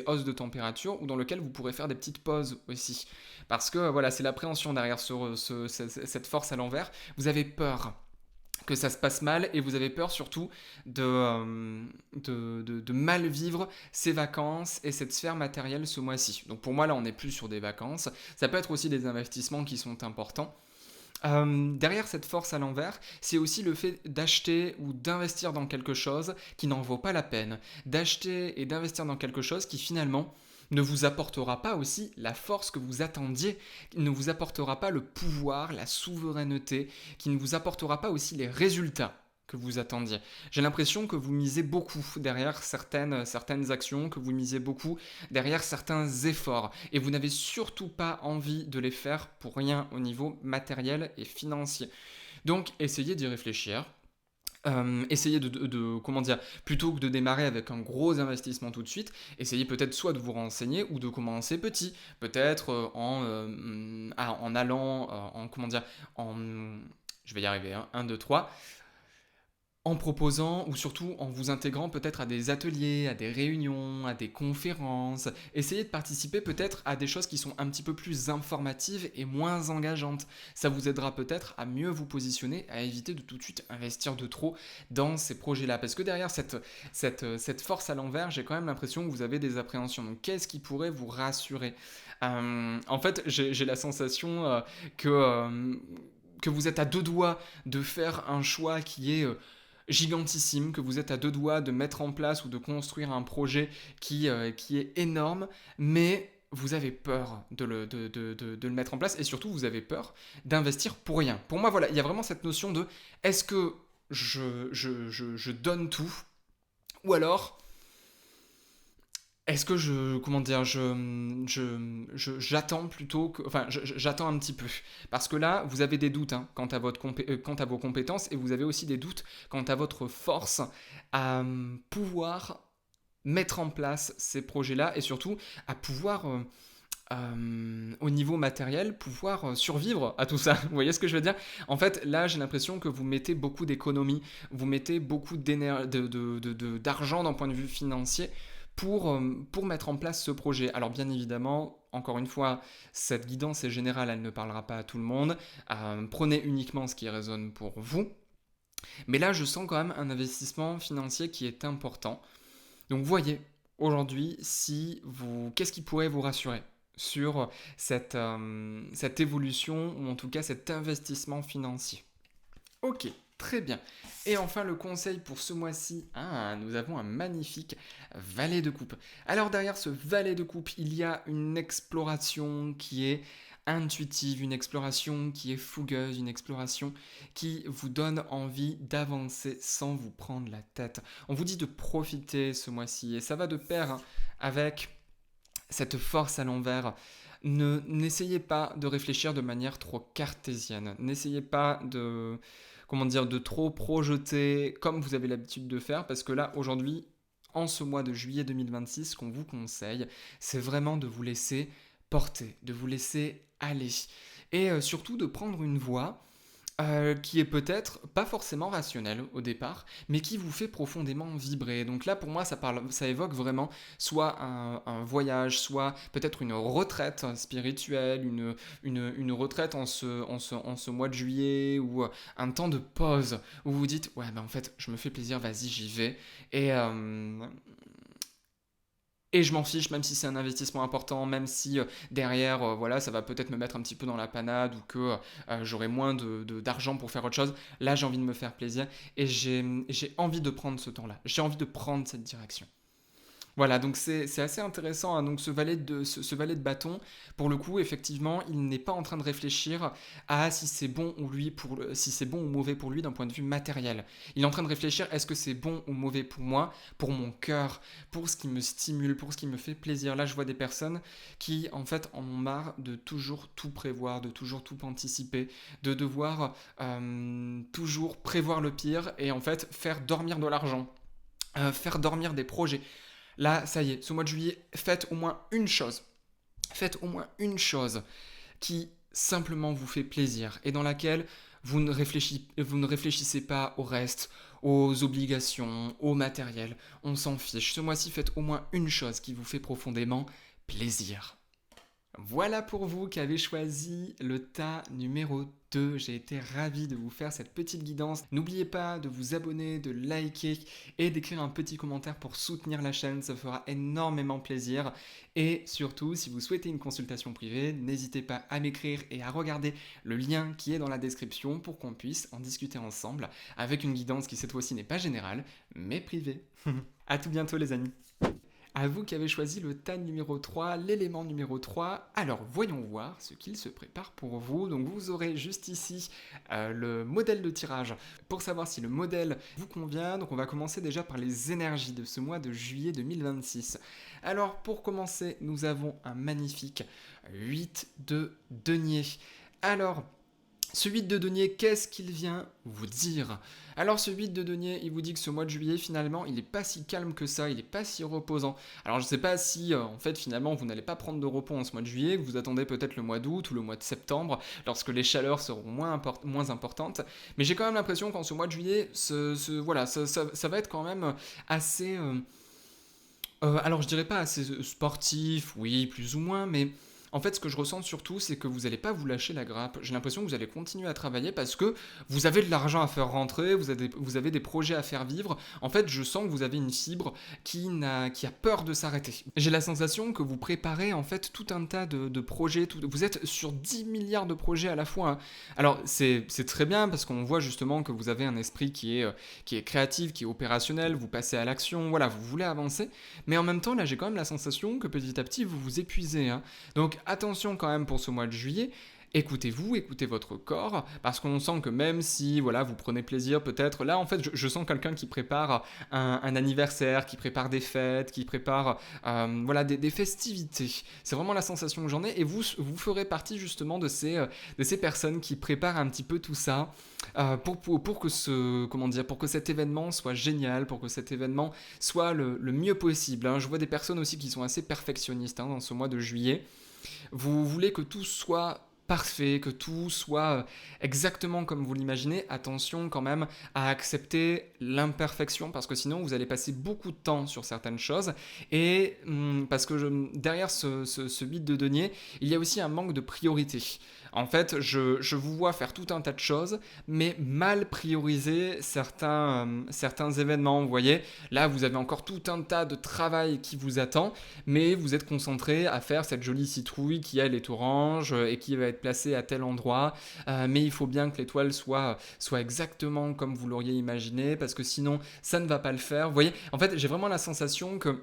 hausses de température ou dans lequel vous pourrez faire des petites pauses aussi. Parce que voilà, c'est l'appréhension derrière cette force à l'envers. Vous avez peur que ça se passe mal et vous avez peur surtout de mal vivre ces vacances et cette sphère matérielle ce mois-ci. Donc pour moi là on n'est plus sur des vacances, ça peut être aussi des investissements qui sont importants. Derrière cette force à l'envers, c'est aussi le fait d'acheter ou d'investir dans quelque chose qui n'en vaut pas la peine. D'acheter et d'investir dans quelque chose qui finalement ne vous apportera pas aussi la force que vous attendiez, ne vous apportera pas le pouvoir, la souveraineté, qui ne vous apportera pas aussi les résultats que vous attendiez. J'ai l'impression que vous misez beaucoup derrière certaines actions, que vous misez beaucoup derrière certains efforts, et vous n'avez surtout pas envie de les faire pour rien au niveau matériel et financier. Donc essayez d'y réfléchir. Essayez comment dire, plutôt que de démarrer avec un gros investissement tout de suite, essayez peut-être soit de vous renseigner ou de commencer petit, peut-être en allant, comment dire, je vais y arriver, hein, 1, 2, 3, en proposant ou surtout en vous intégrant peut-être à des ateliers, à des réunions, à des conférences. Essayez de participer peut-être à des choses qui sont un petit peu plus informatives et moins engageantes. Ça vous aidera peut-être à mieux vous positionner, à éviter de tout de suite investir de trop dans ces projets-là. Parce que derrière cette force à l'envers, j'ai quand même l'impression que vous avez des appréhensions. Donc qu'est-ce qui pourrait vous rassurer ? En fait, j'ai la sensation que vous êtes à deux doigts de faire un choix qui est gigantissime, que vous êtes à deux doigts de mettre en place ou de construire un projet qui est énorme, mais vous avez peur de le mettre en place et surtout vous avez peur d'investir pour rien. Pour moi, voilà, il y a vraiment cette notion de est-ce que je donne tout ou alors est-ce que j'attends plutôt que, enfin, j'attends un petit peu, parce que là, vous avez des doutes hein, quant à quant à vos compétences, et vous avez aussi des doutes quant à votre force à pouvoir mettre en place ces projets-là, et surtout à pouvoir, au niveau matériel, pouvoir survivre à tout ça. Vous voyez ce que je veux dire ? En fait, là, j'ai l'impression que vous mettez beaucoup d'économies, vous mettez beaucoup d'argent d'un point de vue financier pour mettre en place ce projet. Alors bien évidemment, encore une fois, cette guidance est générale, elle ne parlera pas à tout le monde. Prenez uniquement ce qui résonne pour vous. Mais là, je sens quand même un investissement financier qui est important. Donc voyez aujourd'hui qu'est-ce qui pourrait vous rassurer sur cette évolution ou en tout cas cet investissement financier. Ok, très bien. Et enfin, le conseil pour ce mois-ci, nous avons un magnifique valet de coupe. Alors derrière ce valet de coupe, il y a une exploration qui est intuitive, une exploration qui est fougueuse, une exploration qui vous donne envie d'avancer sans vous prendre la tête. On vous dit de profiter ce mois-ci et ça va de pair avec cette force à l'envers. N'essayez pas de réfléchir de manière trop cartésienne. N'essayez pas de trop projeter comme vous avez l'habitude de faire, parce que là, aujourd'hui, en ce mois de juillet 2026, ce qu'on vous conseille, c'est vraiment de vous laisser porter, de vous laisser aller. Et surtout de prendre une voie qui est peut-être pas forcément rationnelle au départ, mais qui vous fait profondément vibrer. Donc là, pour moi, ça évoque vraiment soit un voyage, soit peut-être une retraite spirituelle, une retraite en ce mois de juillet, ou un temps de pause, où vous vous dites, ouais, ben en fait, je me fais plaisir, vas-y, j'y vais. Et je m'en fiche, même si c'est un investissement important, même si derrière, voilà, ça va peut-être me mettre un petit peu dans la panade ou que j'aurai moins d'argent pour faire autre chose. Là, j'ai envie de me faire plaisir et j'ai envie de prendre ce temps-là. J'ai envie de prendre cette direction. Voilà, donc c'est assez intéressant, hein. Donc ce valet de bâton, pour le coup, effectivement, il n'est pas en train de réfléchir à si c'est bon si c'est bon ou mauvais pour lui d'un point de vue matériel. Il est en train de réfléchir, est-ce que c'est bon ou mauvais pour moi, pour mon cœur, pour ce qui me stimule, pour ce qui me fait plaisir. Là, je vois des personnes qui, en fait, en ont marre de toujours tout prévoir, de toujours tout anticiper, de devoir toujours prévoir le pire et en fait faire dormir de l'argent, faire dormir des projets. Là, ça y est, ce mois de juillet, faites au moins une chose. Faites au moins une chose qui simplement vous fait plaisir et dans laquelle vous ne réfléchissez pas au reste, aux obligations, au matériel. On s'en fiche. Ce mois-ci, faites au moins une chose qui vous fait profondément plaisir. Voilà pour vous qui avez choisi le tas numéro 2. J'ai été ravi de vous faire cette petite guidance. N'oubliez pas de vous abonner, de liker et d'écrire un petit commentaire pour soutenir la chaîne. Ça fera énormément plaisir. Et surtout, si vous souhaitez une consultation privée, n'hésitez pas à m'écrire et à regarder le lien qui est dans la description pour qu'on puisse en discuter ensemble avec une guidance qui cette fois-ci n'est pas générale, mais privée. À tout bientôt les amis. À vous qui avez choisi le tas numéro 3, l'élément numéro 3. Alors, voyons voir ce qu'il se prépare pour vous. Donc, vous aurez juste ici le modèle de tirage pour savoir si le modèle vous convient. Donc, on va commencer déjà par les énergies de ce mois de juillet 2026. Alors, pour commencer, nous avons un magnifique 8 de denier. Alors, ce 8 de denier, qu'est-ce qu'il vient vous dire? Alors ce 8 de denier, il vous dit que ce mois de juillet, finalement, il n'est pas si calme que ça, il n'est pas si reposant. Alors je ne sais pas si, en fait, finalement, vous n'allez pas prendre de repos en ce mois de juillet, que vous attendez peut-être le mois d'août ou le mois de septembre, lorsque les chaleurs seront moins importantes. Mais j'ai quand même l'impression qu'en ce mois de juillet, voilà, ça va être quand même assez... alors je dirais pas assez sportif, oui, plus ou moins, mais... En fait, ce que je ressens surtout, c'est que vous n'allez pas vous lâcher la grappe. J'ai l'impression que vous allez continuer à travailler parce que vous avez de l'argent à faire rentrer, vous avez des projets à faire vivre. En fait, je sens que vous avez une fibre qui a peur de s'arrêter. J'ai la sensation que vous préparez en fait tout un tas de projets. Vous êtes sur 10 milliards de projets à la fois, hein. Alors, c'est très bien parce qu'on voit justement que vous avez un esprit qui est créatif, qui est opérationnel, vous passez à l'action, voilà, vous voulez avancer. Mais en même temps, là, j'ai quand même la sensation que petit à petit, vous vous épuisez, hein. Donc, attention quand même pour ce mois de juillet, écoutez-vous, écoutez votre corps, parce qu'on sent que même si voilà, vous prenez plaisir peut-être, là en fait je sens quelqu'un qui prépare un anniversaire, qui prépare des fêtes, qui prépare voilà, des festivités. C'est vraiment la sensation que j'en ai, et vous ferez partie justement de ces personnes qui préparent un petit peu tout ça pour que cet événement soit génial, pour que cet événement soit le mieux possible, hein. Je vois des personnes aussi qui sont assez perfectionnistes, hein, dans ce mois de juillet. Vous voulez que tout soit parfait, que tout soit exactement comme vous l'imaginez. Attention quand même à accepter l'imperfection parce que sinon vous allez passer beaucoup de temps sur certaines choses et parce que derrière ce 8 de denier, il y a aussi un manque de priorité. En fait, je vous vois faire tout un tas de choses, mais mal prioriser certains événements. Vous voyez, là, vous avez encore tout un tas de travail qui vous attend, mais vous êtes concentré à faire cette jolie citrouille qui, elle, est orange et qui va être placée à tel endroit. Mais il faut bien que l'étoile soit exactement comme vous l'auriez imaginé, parce que sinon, ça ne va pas le faire. Vous voyez, en fait, j'ai vraiment la sensation que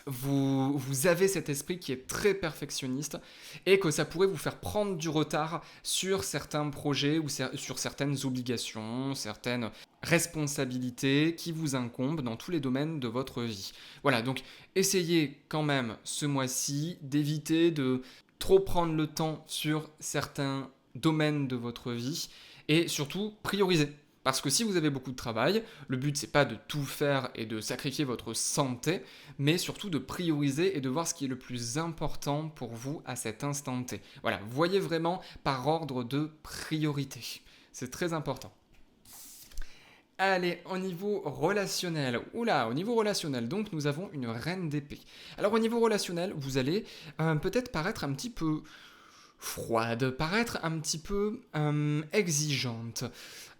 vous avez cet esprit qui est très perfectionniste et que ça pourrait vous faire prendre du retard sur certains projets ou sur certaines obligations, certaines responsabilités qui vous incombent dans tous les domaines de votre vie. Voilà, donc essayez quand même ce mois-ci d'éviter de trop prendre le temps sur certains domaines de votre vie et surtout prioriser. Parce que si vous avez beaucoup de travail, le but c'est pas de tout faire et de sacrifier votre santé, mais surtout de prioriser et de voir ce qui est le plus important pour vous à cet instant T. Voilà, voyez vraiment par ordre de priorité. C'est très important. Allez, au niveau relationnel. Oula, au niveau relationnel, donc nous avons une reine d'épée. Alors au niveau relationnel, vous allez peut-être paraître un petit peu froide, paraître un petit peu exigeante.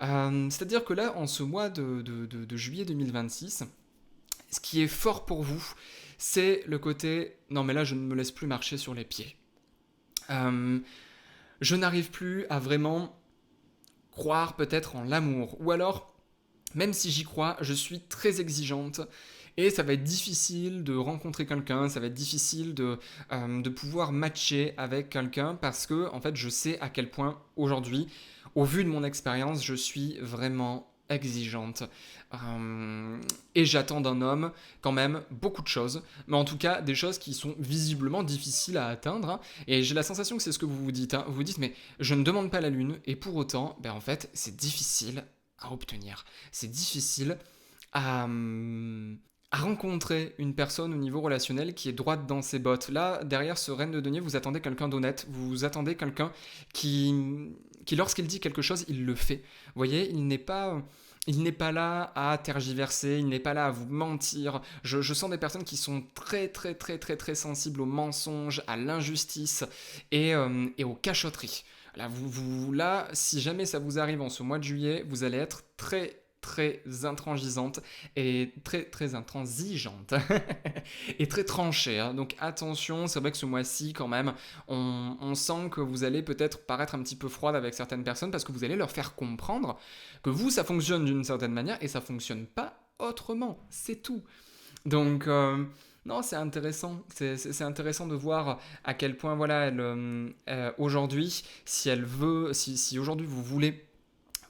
C'est-à-dire que là, en ce mois de juillet 2026, ce qui est fort pour vous, c'est le côté « non mais là, je ne me laisse plus marcher sur les pieds je n'arrive plus à vraiment croire peut-être en l'amour. Ou alors, même si j'y crois, je suis très exigeante. Et ça va être difficile de rencontrer quelqu'un, ça va être difficile de pouvoir matcher avec quelqu'un parce que, en fait, je sais à quel point aujourd'hui, au vu de mon expérience, je suis vraiment exigeante. Et j'attends d'un homme quand même beaucoup de choses, mais en tout cas des choses qui sont visiblement difficiles à atteindre. Hein. Et j'ai la sensation que c'est ce que vous vous dites. Hein. Vous vous dites, mais je ne demande pas la lune, et pour autant, ben en fait, c'est difficile à obtenir. C'est difficile à rencontrer une personne au niveau relationnel qui est droite dans ses bottes. Là, derrière ce reine de denier, vous attendez quelqu'un d'honnête, vous attendez quelqu'un qui lorsqu'il dit quelque chose, il le fait. Vous voyez, il n'est pas là à tergiverser, il n'est pas là à vous mentir. Je sens des personnes qui sont très très très très très sensibles aux mensonges, à l'injustice et aux cachotteries. Là, si jamais ça vous arrive en ce mois de juillet, vous allez être très très intransigeante et très très intransigeante et très tranchée. Hein. Donc attention, c'est vrai que ce mois-ci quand même, on sent que vous allez peut-être paraître un petit peu froide avec certaines personnes parce que vous allez leur faire comprendre que vous, ça fonctionne d'une certaine manière et ça fonctionne pas autrement. C'est tout. Donc non, c'est intéressant. C'est intéressant de voir à quel point voilà, aujourd'hui, si aujourd'hui vous voulez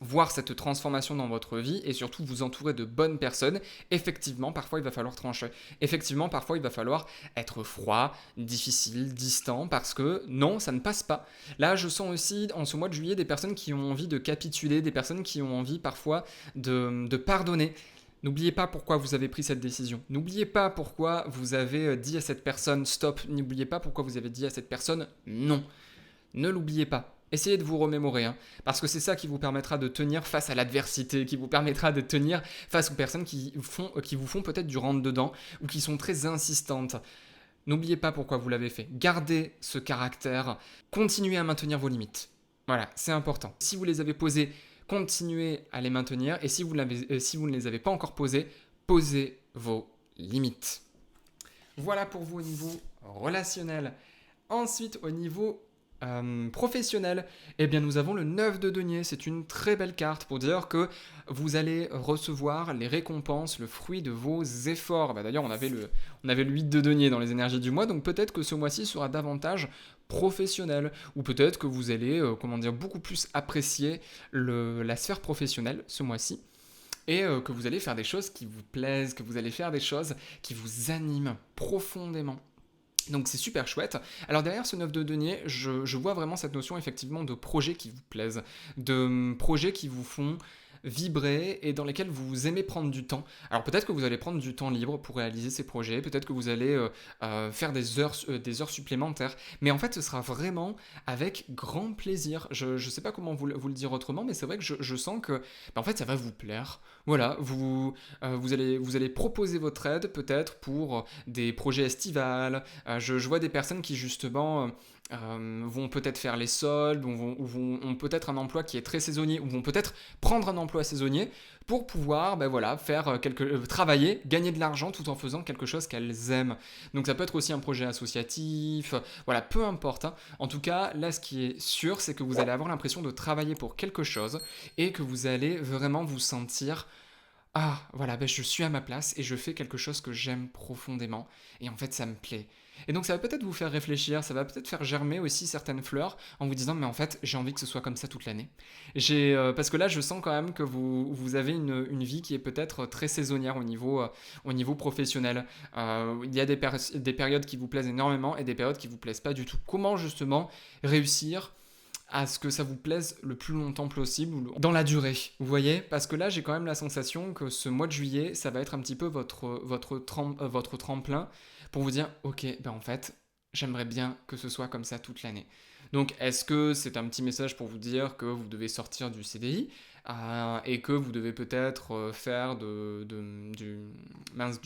voir cette transformation dans votre vie et surtout vous entourer de bonnes personnes, effectivement, parfois il va falloir trancher. Effectivement, parfois il va falloir être froid, difficile, distant, parce que non, ça ne passe pas. Là, je sens aussi, en ce mois de juillet, des personnes qui ont envie de capituler, des personnes qui ont envie parfois de pardonner. N'oubliez pas pourquoi vous avez pris cette décision. N'oubliez pas pourquoi vous avez dit à cette personne stop. N'oubliez pas pourquoi vous avez dit à cette personne non. Ne l'oubliez pas. Essayez de vous remémorer, hein, parce que c'est ça qui vous permettra de tenir face à l'adversité, qui vous permettra de tenir face aux personnes qui vous font peut-être du rentre-dedans ou qui sont très insistantes. N'oubliez pas pourquoi vous l'avez fait. Gardez ce caractère. Continuez à maintenir vos limites. Voilà, c'est important. Si vous les avez posées, continuez à les maintenir. Et si vous ne les avez pas encore posées, posez vos limites. Voilà pour vous au niveau relationnel. Ensuite, au niveau professionnel, eh bien nous avons le 9 de denier. C'est une très belle carte pour dire que vous allez recevoir les récompenses, le fruit de vos efforts. Bah, d'ailleurs, on avait le 8 de denier dans les énergies du mois, donc peut-être que ce mois-ci sera davantage professionnel, ou peut-être que vous allez beaucoup plus apprécier la sphère professionnelle ce mois-ci. Et que vous allez faire des choses qui vous plaisent, que vous allez faire des choses qui vous animent profondément. Donc c'est super chouette. Alors derrière ce 9 de denier, je vois vraiment cette notion effectivement de projets qui vous plaisent, de projets qui vous font vibrer et dans lesquels vous aimez prendre du temps. Alors peut-être que vous allez prendre du temps libre pour réaliser ces projets, peut-être que vous allez faire des heures supplémentaires, mais en fait ce sera vraiment avec grand plaisir. Je ne sais pas comment vous le dire autrement, mais c'est vrai que je sens que en fait ça va vous plaire. Voilà, vous allez proposer votre aide peut-être pour des projets estivales. Je vois des personnes qui justement vont peut-être faire les soldes, ont peut-être un emploi qui est très saisonnier, ou vont peut-être prendre un emploi saisonnier pour pouvoir faire travailler, gagner de l'argent tout en faisant quelque chose qu'elles aiment. Donc ça peut être aussi un projet associatif, voilà, peu importe, hein. En tout cas, là ce qui est sûr, c'est que vous allez avoir l'impression de travailler pour quelque chose et que vous allez vraiment vous sentir ah, voilà, je suis à ma place et je fais quelque chose que j'aime profondément. Et en fait, ça me plaît. Et donc, ça va peut-être vous faire réfléchir, ça va peut-être faire germer aussi certaines fleurs en vous disant, mais en fait, j'ai envie que ce soit comme ça toute l'année. Parce que là, je sens quand même que vous avez une vie qui est peut-être très saisonnière au niveau professionnel. Il y a des périodes qui vous plaisent énormément et des périodes qui vous plaisent pas du tout. Comment justement réussir à ce que ça vous plaise le plus longtemps possible, dans la durée, vous voyez. Parce que là, j'ai quand même la sensation que ce mois de juillet, ça va être un petit peu votre tremplin pour vous dire, ok, en fait, j'aimerais bien que ce soit comme ça toute l'année. Donc, est-ce que c'est un petit message pour vous dire que vous devez sortir du CDI et que vous devez peut-être faire du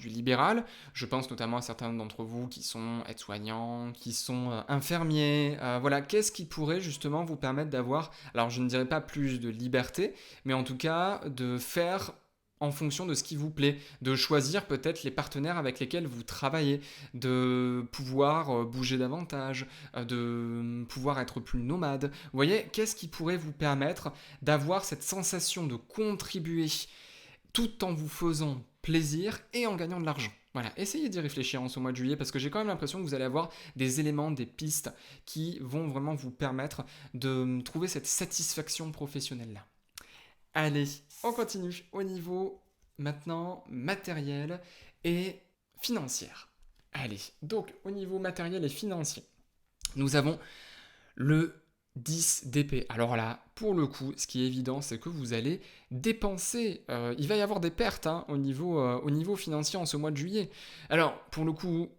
libéral. Je pense notamment à certains d'entre vous qui sont aides-soignants, qui sont infirmiers. Voilà, qu'est-ce qui pourrait justement vous permettre d'avoir, alors je ne dirais pas plus de liberté, mais en tout cas de faire en fonction de ce qui vous plaît, de choisir peut-être les partenaires avec lesquels vous travaillez, de pouvoir bouger davantage, de pouvoir être plus nomade. Vous voyez, qu'est-ce qui pourrait vous permettre d'avoir cette sensation de contribuer tout en vous faisant plaisir et en gagnant de l'argent. Voilà, essayez d'y réfléchir en ce mois de juillet parce que j'ai quand même l'impression que vous allez avoir des éléments, des pistes qui vont vraiment vous permettre de trouver cette satisfaction professionnelle-là. Allez, on continue au niveau maintenant matériel et financier. Allez, donc au niveau matériel et financier, nous avons le 10 d'épée. Alors là, pour le coup, ce qui est évident, c'est que vous allez dépenser. Il va y avoir des pertes au niveau financier en ce mois de juillet. Alors, pour le coup,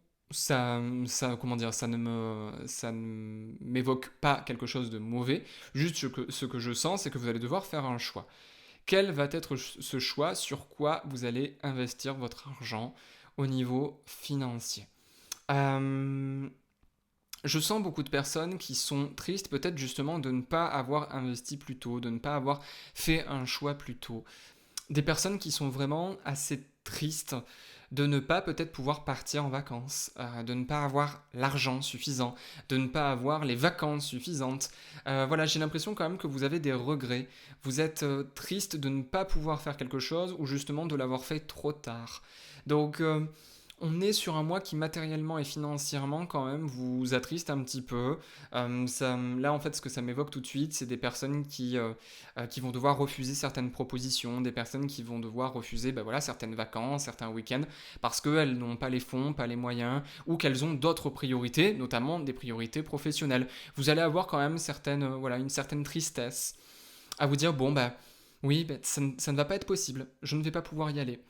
comment dire, ça ne m'évoque pas quelque chose de mauvais. Juste ce que je sens, c'est que vous allez devoir faire un choix. Quel va être ce choix? Sur quoi vous allez investir votre argent au niveau financier? Je sens beaucoup de personnes qui sont tristes peut-être justement de ne pas avoir investi plus tôt, de ne pas avoir fait un choix plus tôt. Des personnes qui sont vraiment assez tristes de ne pas peut-être pouvoir partir en vacances, de ne pas avoir l'argent suffisant, de ne pas avoir les vacances suffisantes. Voilà, j'ai l'impression quand même que vous avez des regrets. Vous êtes triste de ne pas pouvoir faire quelque chose ou justement de l'avoir fait trop tard. Donc on est sur un mois qui matériellement et financièrement quand même vous attriste un petit peu. Là en fait ce que ça m'évoque tout de suite c'est des personnes qui vont devoir refuser certaines propositions, des personnes qui vont devoir refuser certaines vacances, certains week-ends parce qu'elles n'ont pas les fonds, pas les moyens ou qu'elles ont d'autres priorités, notamment des priorités professionnelles. Vous allez avoir quand même une certaine tristesse à vous dire oui, ça ne va pas être possible, je ne vais pas pouvoir y aller.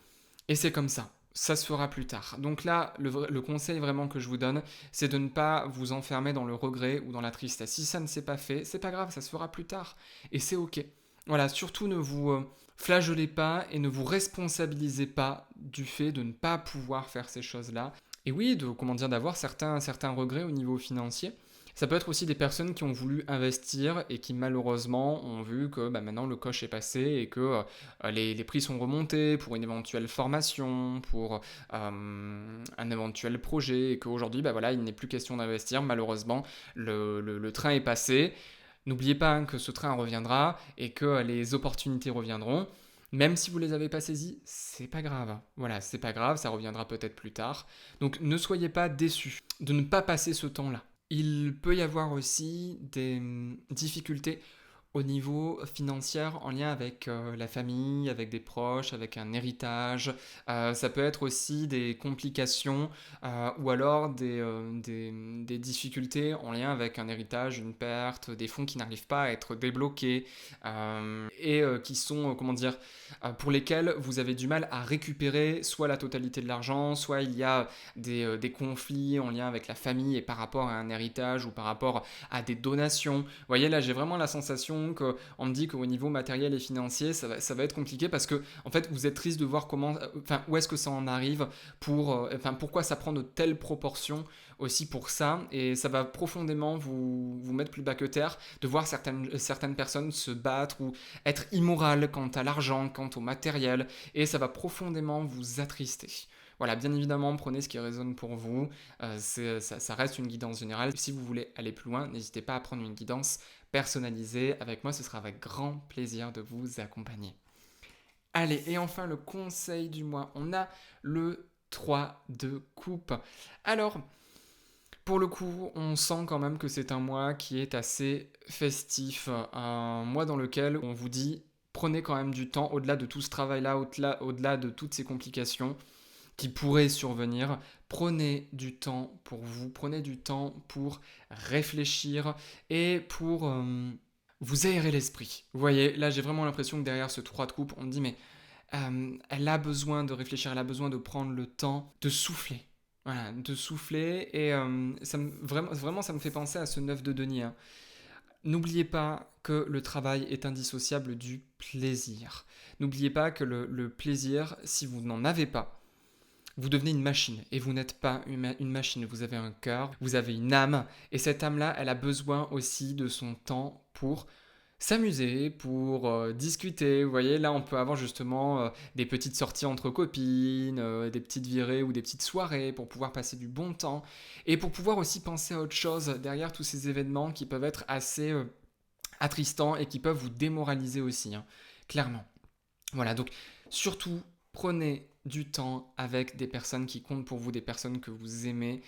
Et c'est comme ça. Ça se fera plus tard. Donc là, le conseil vraiment que je vous donne, c'est de ne pas vous enfermer dans le regret ou dans la tristesse. Si ça ne s'est pas fait, c'est pas grave, ça se fera plus tard. Et c'est ok. Voilà, surtout ne vous flageolez pas et ne vous responsabilisez pas du fait de ne pas pouvoir faire ces choses-là. Et oui, d'avoir certains regrets au niveau financier. Ça peut être aussi des personnes qui ont voulu investir et qui malheureusement ont vu que maintenant le coche est passé et que les prix sont remontés pour une éventuelle formation, pour un éventuel projet et qu'aujourd'hui il n'est plus question d'investir. Malheureusement, le train est passé. N'oubliez pas que ce train reviendra et que les opportunités reviendront. Même si vous ne les avez pas saisies, c'est pas grave. Voilà, c'est pas grave, ça reviendra peut-être plus tard. Donc ne soyez pas déçus de ne pas passer ce temps-là. Il peut y avoir aussi des difficultés au niveau financier en lien avec la famille, avec des proches, avec un héritage. Ça peut être aussi des complications ou alors des difficultés en lien avec un héritage, une perte, des fonds qui n'arrivent pas à être débloqués qui sont, comment dire, pour lesquels vous avez du mal à récupérer soit la totalité de l'argent, soit il y a des conflits en lien avec la famille et par rapport à un héritage ou par rapport à des donations. Vous voyez, là, j'ai vraiment la sensation qu'on me dit qu'au niveau matériel et financier, ça va être compliqué parce que, en fait, vous êtes triste de voir où est-ce que ça en arrive, pourquoi ça prend de telles proportions aussi pour ça, et ça va profondément vous mettre plus bas que terre de voir certaines personnes se battre ou être immorales quant à l'argent, quant au matériel, et ça va profondément vous attrister. Voilà, bien évidemment, prenez ce qui résonne pour vous. Ça reste une guidance générale. Si vous voulez aller plus loin, n'hésitez pas à prendre une guidance personnalisée. Avec moi, ce sera avec grand plaisir de vous accompagner. Allez, et enfin, le conseil du mois. On a le 3 de coupe. Alors, pour le coup, on sent quand même que c'est un mois qui est assez festif. Un mois dans lequel on vous dit, prenez quand même du temps, au-delà de tout ce travail-là, au-delà de toutes ces complications qui pourraient survenir, prenez du temps pour vous, prenez du temps pour réfléchir et pour vous aérer l'esprit. Vous voyez, là j'ai vraiment l'impression que derrière ce 3 de coupe, on me dit mais elle a besoin de réfléchir, elle a besoin de prendre le temps de souffler. Voilà, de souffler et vraiment ça me fait penser à ce 9 de denier. Hein. N'oubliez pas que le travail est indissociable du plaisir. N'oubliez pas que le plaisir, si vous n'en avez pas, vous devenez une machine, et vous n'êtes pas une machine, vous avez un cœur, vous avez une âme, et cette âme-là, elle a besoin aussi de son temps pour s'amuser, pour discuter. Vous voyez, là, on peut avoir justement des petites sorties entre copines, des petites virées ou des petites soirées pour pouvoir passer du bon temps, et pour pouvoir aussi penser à autre chose derrière tous ces événements qui peuvent être assez attristants et qui peuvent vous démoraliser aussi, hein, clairement. Voilà, donc surtout, prenez du temps avec des personnes qui comptent pour vous, des personnes que vous aimez,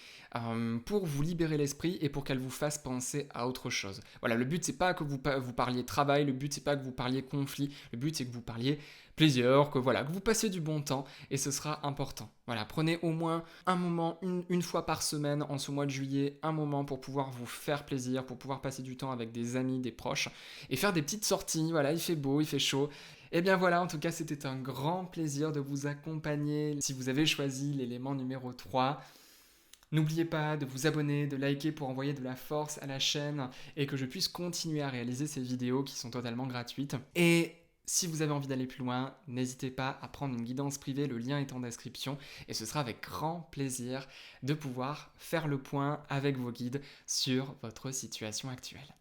pour vous libérer l'esprit et pour qu'elles vous fassent penser à autre chose. Voilà, le but c'est pas que vous parliez travail, le but c'est pas que vous parliez conflit, le but c'est que vous parliez plaisir, que vous passiez du bon temps et ce sera important. Voilà, prenez au moins un moment, une fois par semaine en ce mois de juillet, un moment pour pouvoir vous faire plaisir, pour pouvoir passer du temps avec des amis, des proches et faire des petites sorties. Voilà, il fait beau, il fait chaud. Et bien voilà, en tout cas, c'était un grand plaisir de vous accompagner. Si vous avez choisi l'élément numéro 3, n'oubliez pas de vous abonner, de liker pour envoyer de la force à la chaîne et que je puisse continuer à réaliser ces vidéos qui sont totalement gratuites. Et si vous avez envie d'aller plus loin, n'hésitez pas à prendre une guidance privée, le lien est en description, et ce sera avec grand plaisir de pouvoir faire le point avec vos guides sur votre situation actuelle.